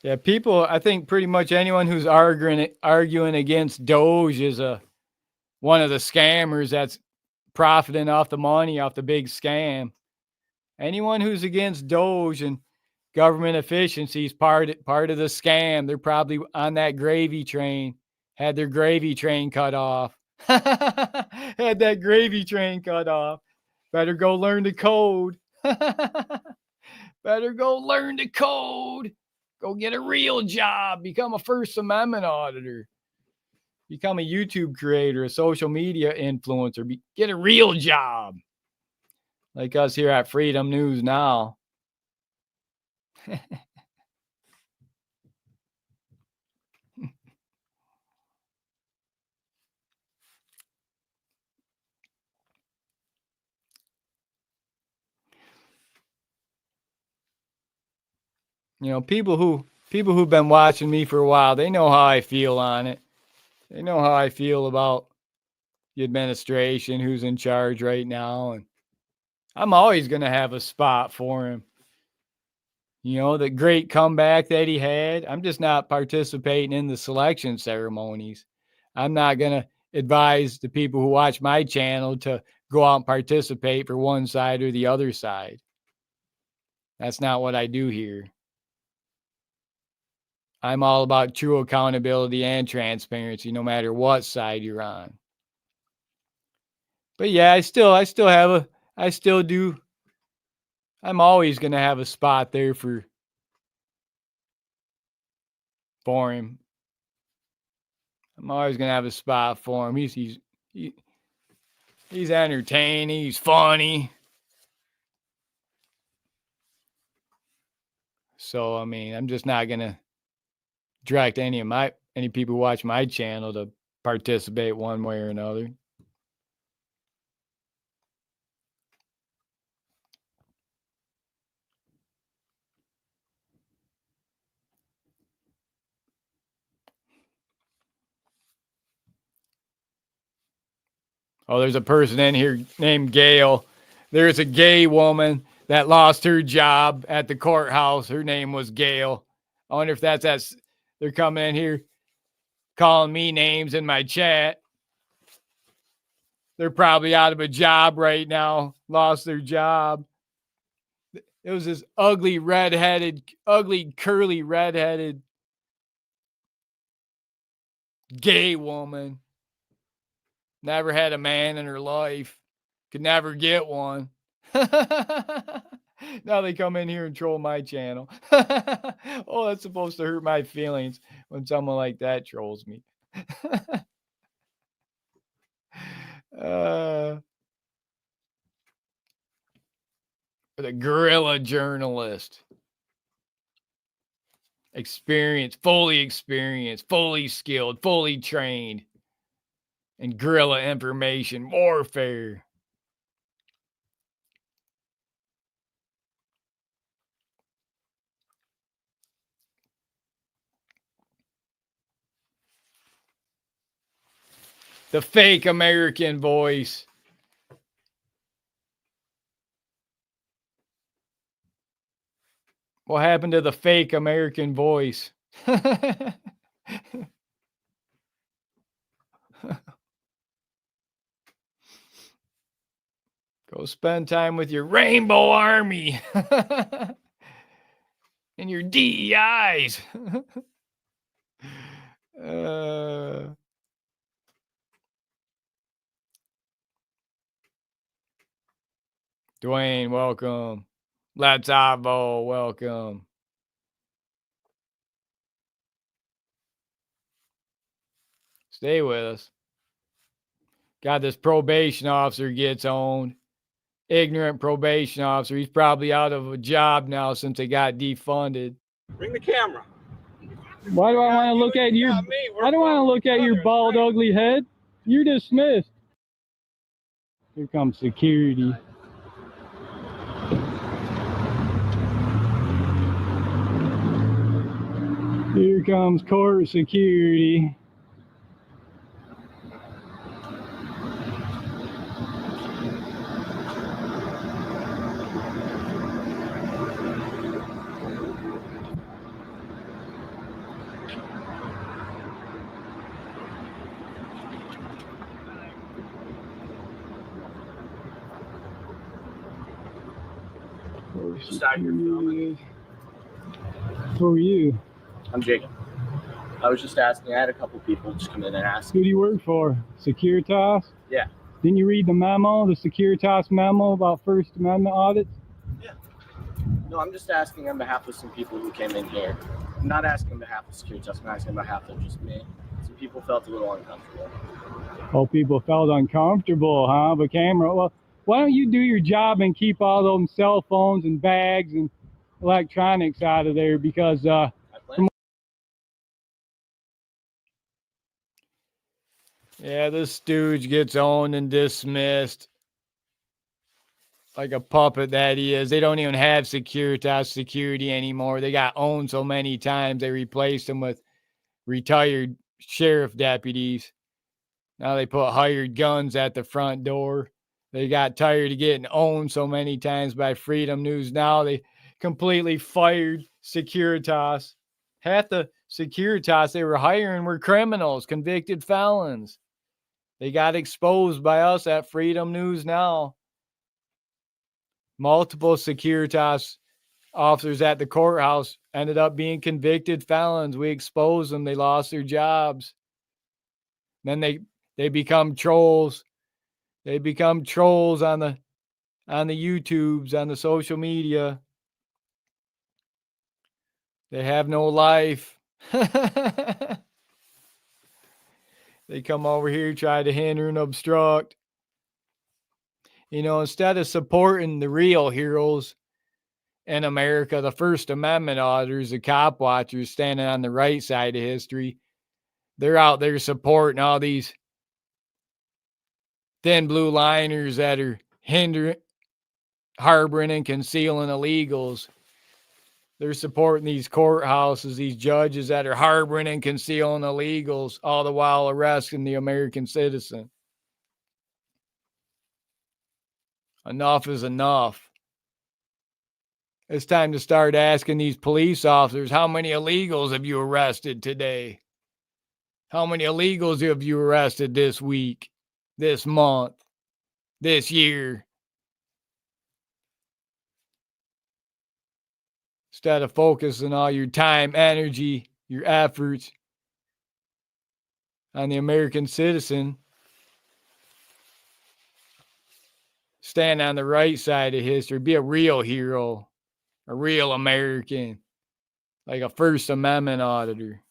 Yeah, people, I think pretty much anyone who's arguing against Doge is one of the scammers that's profiting off the money, off the big scam. Anyone who's against Doge and government efficiency is part of the scam. They're probably on that gravy train, had their gravy train cut off. Had that gravy train cut off. Better go learn the code. Better go learn the code. Go get a real job. Become a First Amendment auditor. Become a YouTube creator, a social media influencer. Get a real job. Like us here at Freedom News Now. You know, people who've been watching me for a while, they know how I feel on it. They know how I feel about the administration, who's in charge right now, and I'm always going to have a spot for him. You know, the great comeback that he had. I'm just not participating in the selection ceremonies. I'm not going to advise the people who watch my channel to go out and participate for one side or the other side. That's not what I do here. I'm all about true accountability and transparency, no matter what side you're on. But yeah, I still do. I'm always going to have a spot there for him. I'm always going to have a spot for him. He's entertaining. He's funny. So, I mean, I'm just not going to direct any people who watch my channel to participate one way or another. Oh, there's a person in here named Gail. There's a gay woman that lost her job at the courthouse. Her name was Gail. I wonder if they're coming in here calling me names in my chat. They're probably out of a job right now, lost their job. It was this ugly, curly, redheaded gay woman. Never had a man in her life. Could never get one. Now they come in here and troll my channel. Oh, that's supposed to hurt my feelings when someone like that trolls me. The guerrilla journalist. Experienced, fully skilled, fully trained in guerrilla information warfare. The fake American voice. What happened to the fake American voice? Go spend time with your Rainbow Army and your DEIs. Dwayne, welcome. Let's Avo, welcome. Stay with us. God, this probation officer gets owned. Ignorant probation officer. He's probably out of a job now since they got defunded. Bring the camera. Why do I want to look at your? I don't want to look at your bald, ugly head. You're dismissed. Here comes security. Here comes court security. Who are you? I'm Jacob. I was just asking. I had a couple people just come in and ask. Who do you work for? Securitas? Yeah. Didn't you read the memo, the Securitas memo about First Amendment audits? Yeah. No, I'm just asking on behalf of some people who came in here. I'm not asking on behalf of Securitas. I'm asking on behalf of just me. Some people felt a little uncomfortable. Oh, people felt uncomfortable, huh? The camera. Well, why don't you do your job and keep all those cell phones and bags and electronics out of there? Because yeah, this stooge gets owned and dismissed like a puppet that he is. They don't even have Securitas security anymore. They got owned so many times they replaced them with retired sheriff deputies. Now they put hired guns at the front door. They got tired of getting owned so many times by Freedom News. Now they completely fired Securitas. Half the Securitas they were hiring were criminals, convicted felons. They got exposed by us at Freedom News Now. Multiple Securitas officers at the courthouse ended up being convicted felons. We exposed them. They lost their jobs. Then they become trolls. They become trolls on the YouTubes, on the social media. They have no life. They come over here, try to hinder and obstruct. You know, instead of supporting the real heroes in America, the First Amendment auditors, the cop watchers standing on the right side of history, they're out there supporting all these thin blue liners that are hindering, harboring, and concealing illegals. They're supporting these courthouses, these judges that are harboring and concealing illegals, all the while arresting the American citizen. Enough is enough. It's time to start asking these police officers, how many illegals have you arrested today? How many illegals have you arrested this week, this month, this year? Instead of focusing all your time, energy, your efforts on the American citizen, stand on the right side of history, be a real hero, a real American, like a First Amendment auditor.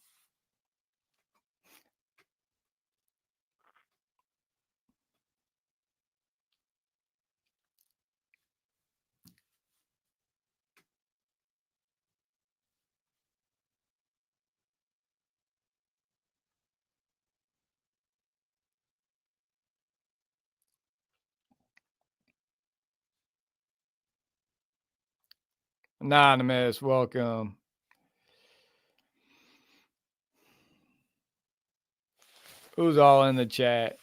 Anonymous, welcome. Who's all in the chat?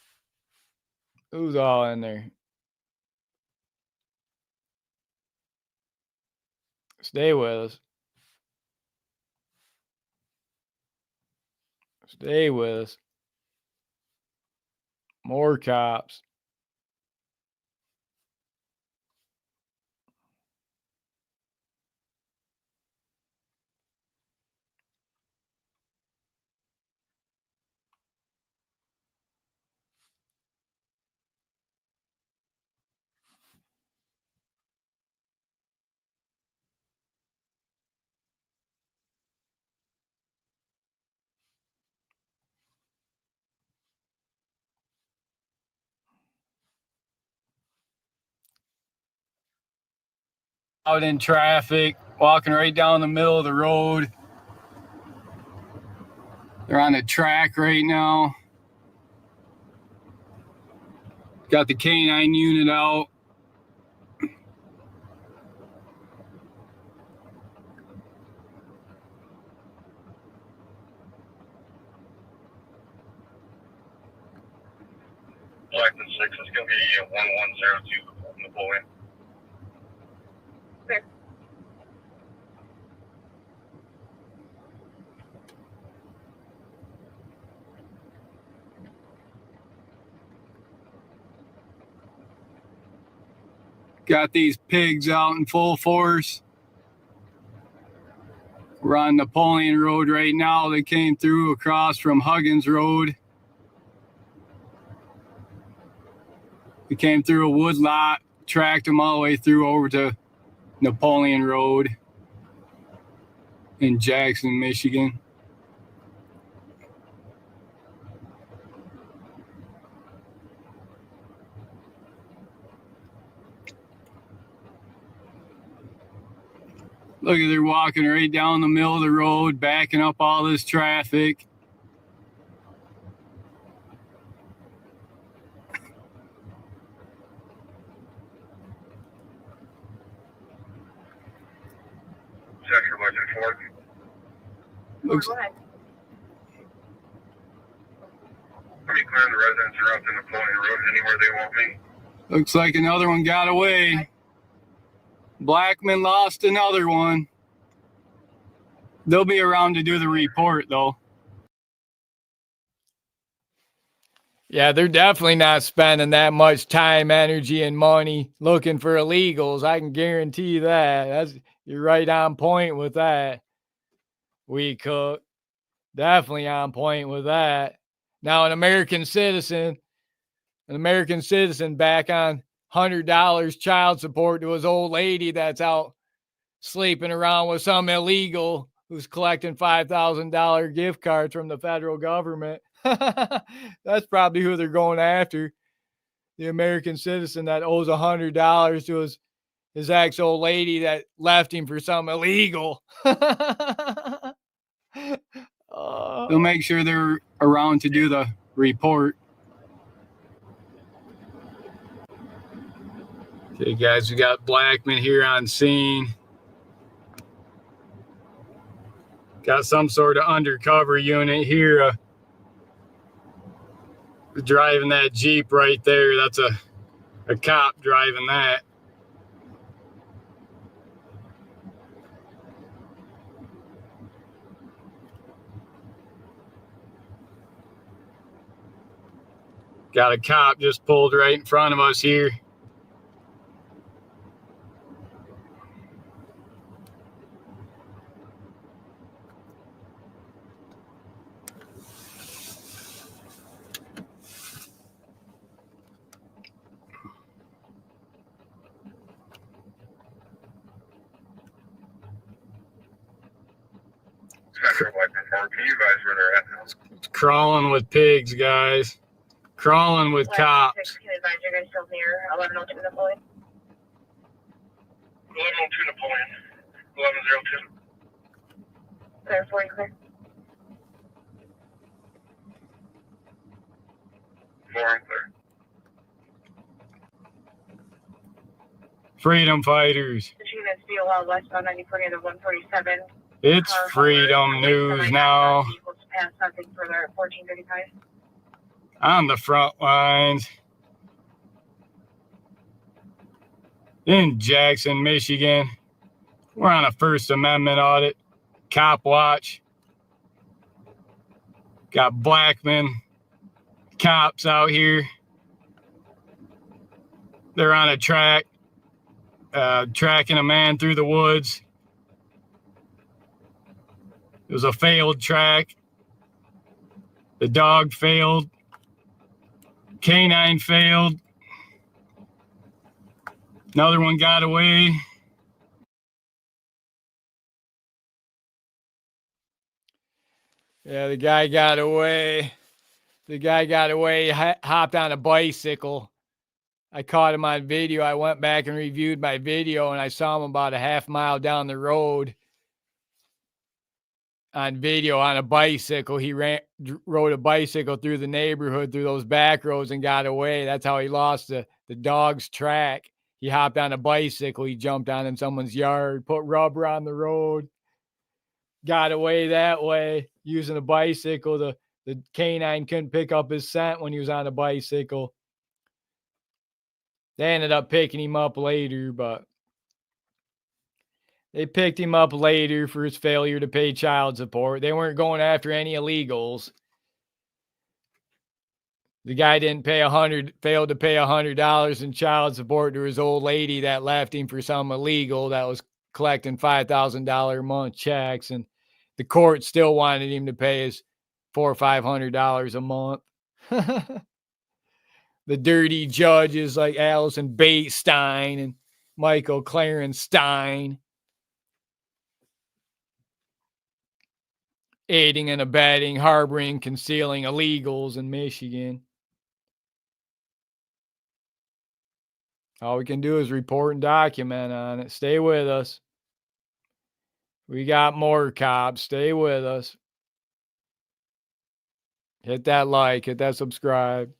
Who's all in there? Stay with us. Stay with us. More cops. Out in traffic, walking right down the middle of the road. They're on the track right now. Got the K9 unit out. Blackman 6 is going to be 1102 Napoleon. Clear. Got these pigs out in full force. We're on Napoleon Road right now. They came through across from Huggins Road. We came through a wood lot, tracked them all the way through over to Napoleon Road in Jackson, Michigan. Look at, they're walking right down the middle of the road, backing up all this traffic. Sector Legend 4. Looks, Go ahead. Pretty clear the residents are up to Napoleon Road anywhere they want me. looks like another one got away. Blackman lost another one. They'll be around to do the report, though. Yeah, they're definitely not spending that much time, energy, and money looking for illegals. I can guarantee that. You're right on point with that. We cook. Definitely on point with that. Now, an American citizen back on $100 child support to his old lady that's out sleeping around with some illegal who's collecting $5,000 gift cards from the federal government. That's probably who they're going after. The American citizen that owes $100 to his ex-old lady that left him for some illegal. They'll make sure they're around to do the report. Okay, guys, we got Blackman here on scene. Got some sort of undercover unit here driving that Jeep right there. That's a cop driving that. Got a cop just pulled right in front of us here. Sector Legend 4. Can you guys where they're at now? It's crawling with pigs, guys. Crawling with cops. Can advise you guys still near 1102 Napoleon? 1102 Napoleon. 1102. Clear, 40 clear. 4 and clear. Freedom fighters. The units be westbound 94 near the 147. It's Freedom News now. Past nothing further at 1435. On the front lines in Jackson, Michigan. We're on a First Amendment audit. Cop watch. Got Blackman cops out here. They're on a track, tracking a man through the woods. It was a failed track. The dog failed. Canine failed. Another one got away. Yeah, the guy got away. Hopped on a bicycle. I caught him on video. I went back and reviewed my video, and I saw him about a half mile down the road on video on a bicycle. He rode a bicycle through the neighborhood, through those back roads, and got away. That's how he lost the dog's track. He hopped on a bicycle. He jumped on in someone's yard, put rubber on the road, got away that way using a bicycle. The canine couldn't pick up his scent when he was on a bicycle. They ended up picking him up later, but they picked him up later for his failure to pay child support. They weren't going after any illegals. The guy failed to pay $100 in child support to his old lady that left him for some illegal that was collecting $5,000 a month checks, and the court still wanted him to pay his $400 or $500 a month. The dirty judges like Allison Bates-Stein and Michael Clarence Stein, aiding and abetting, harboring, concealing illegals in Michigan. All we can do is report and document on it. Stay with us. We got more cops. Stay with us. Hit that like, hit that subscribe.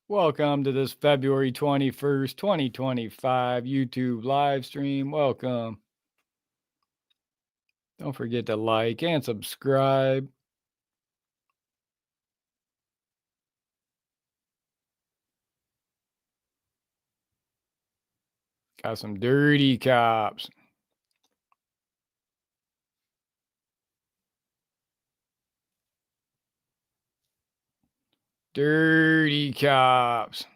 Welcome to this February 21st, 2025 YouTube live stream. Welcome. Don't forget to like and subscribe. Got some dirty cops. Dirty cops.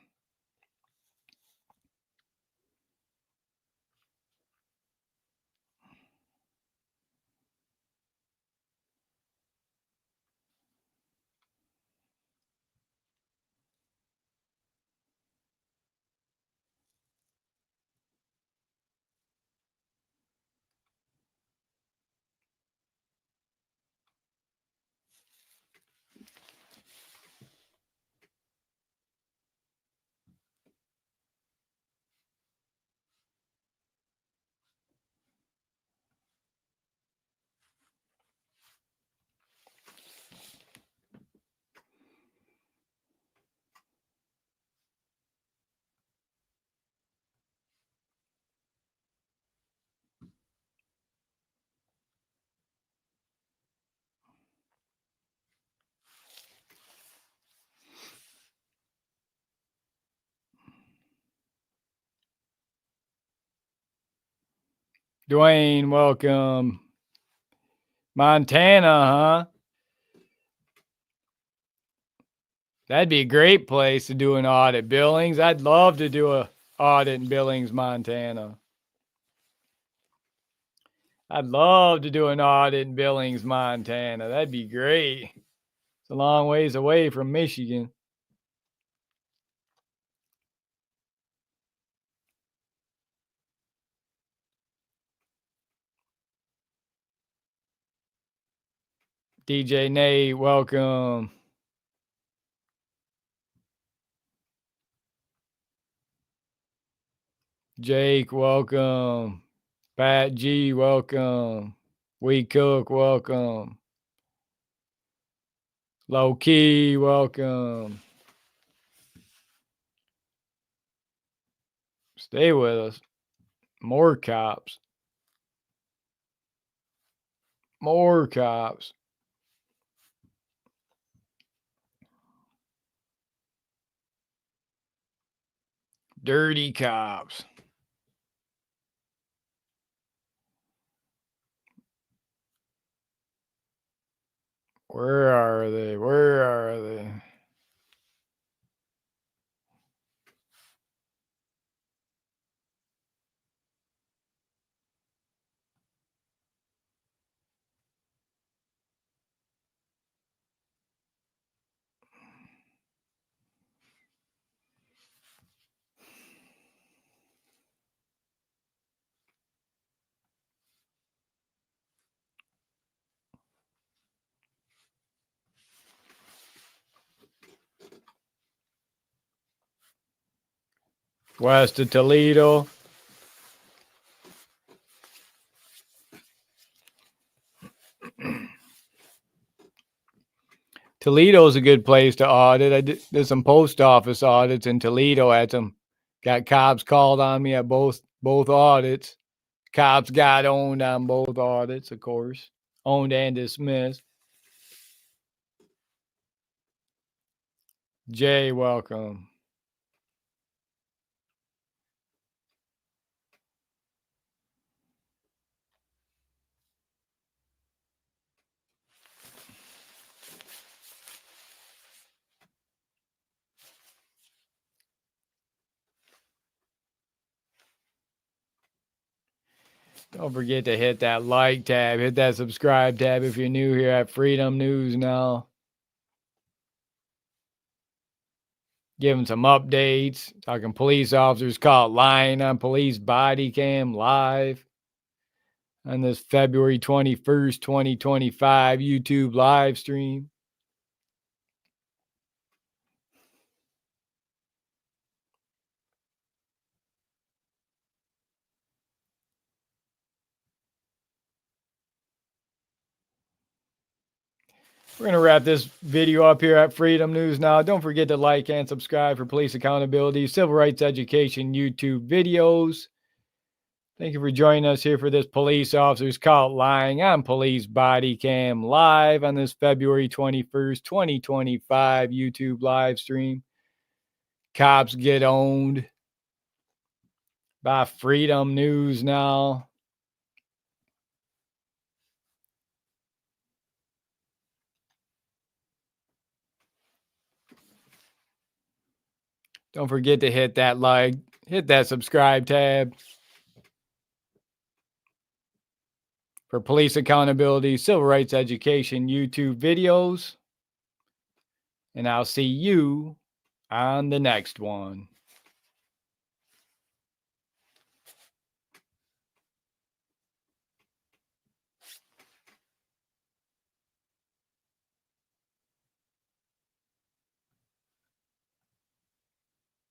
Dwayne, welcome. Montana, huh? That'd be a great place to do an audit. Billings. I'd love to do a audit in Billings, Montana. I'd love to do an audit in Billings, Montana. That'd be great. It's a long ways away from Michigan. DJ Nate, welcome. Jake, welcome. Pat G, welcome. We Cook, welcome. Low Key, welcome. Stay with us. More cops. More cops. Dirty cops. Where are they? Where are they? West of Toledo. Toledo's a good place to audit. I did some post office audits in Toledo. Had some, got cops called on me at both audits. Cops got owned on both audits, of course. Owned and dismissed. Jay, welcome. Don't forget to hit that like tab, hit that subscribe tab if you're new here at Freedom News Now. Giving some updates, talking police officers caught lying on police body cam live on this February 21st, 2025 YouTube live stream. We're going to wrap this video up here at Freedom News Now. Don't forget to like and subscribe for police accountability, civil rights education YouTube videos. Thank you for joining us here for this police officers caught lying on police body cam live on this February 21st, 2025 YouTube live stream. Cops get owned by Freedom News Now. Don't forget to hit that like, hit that subscribe tab for police accountability, civil rights education YouTube videos. And I'll see you on the next one.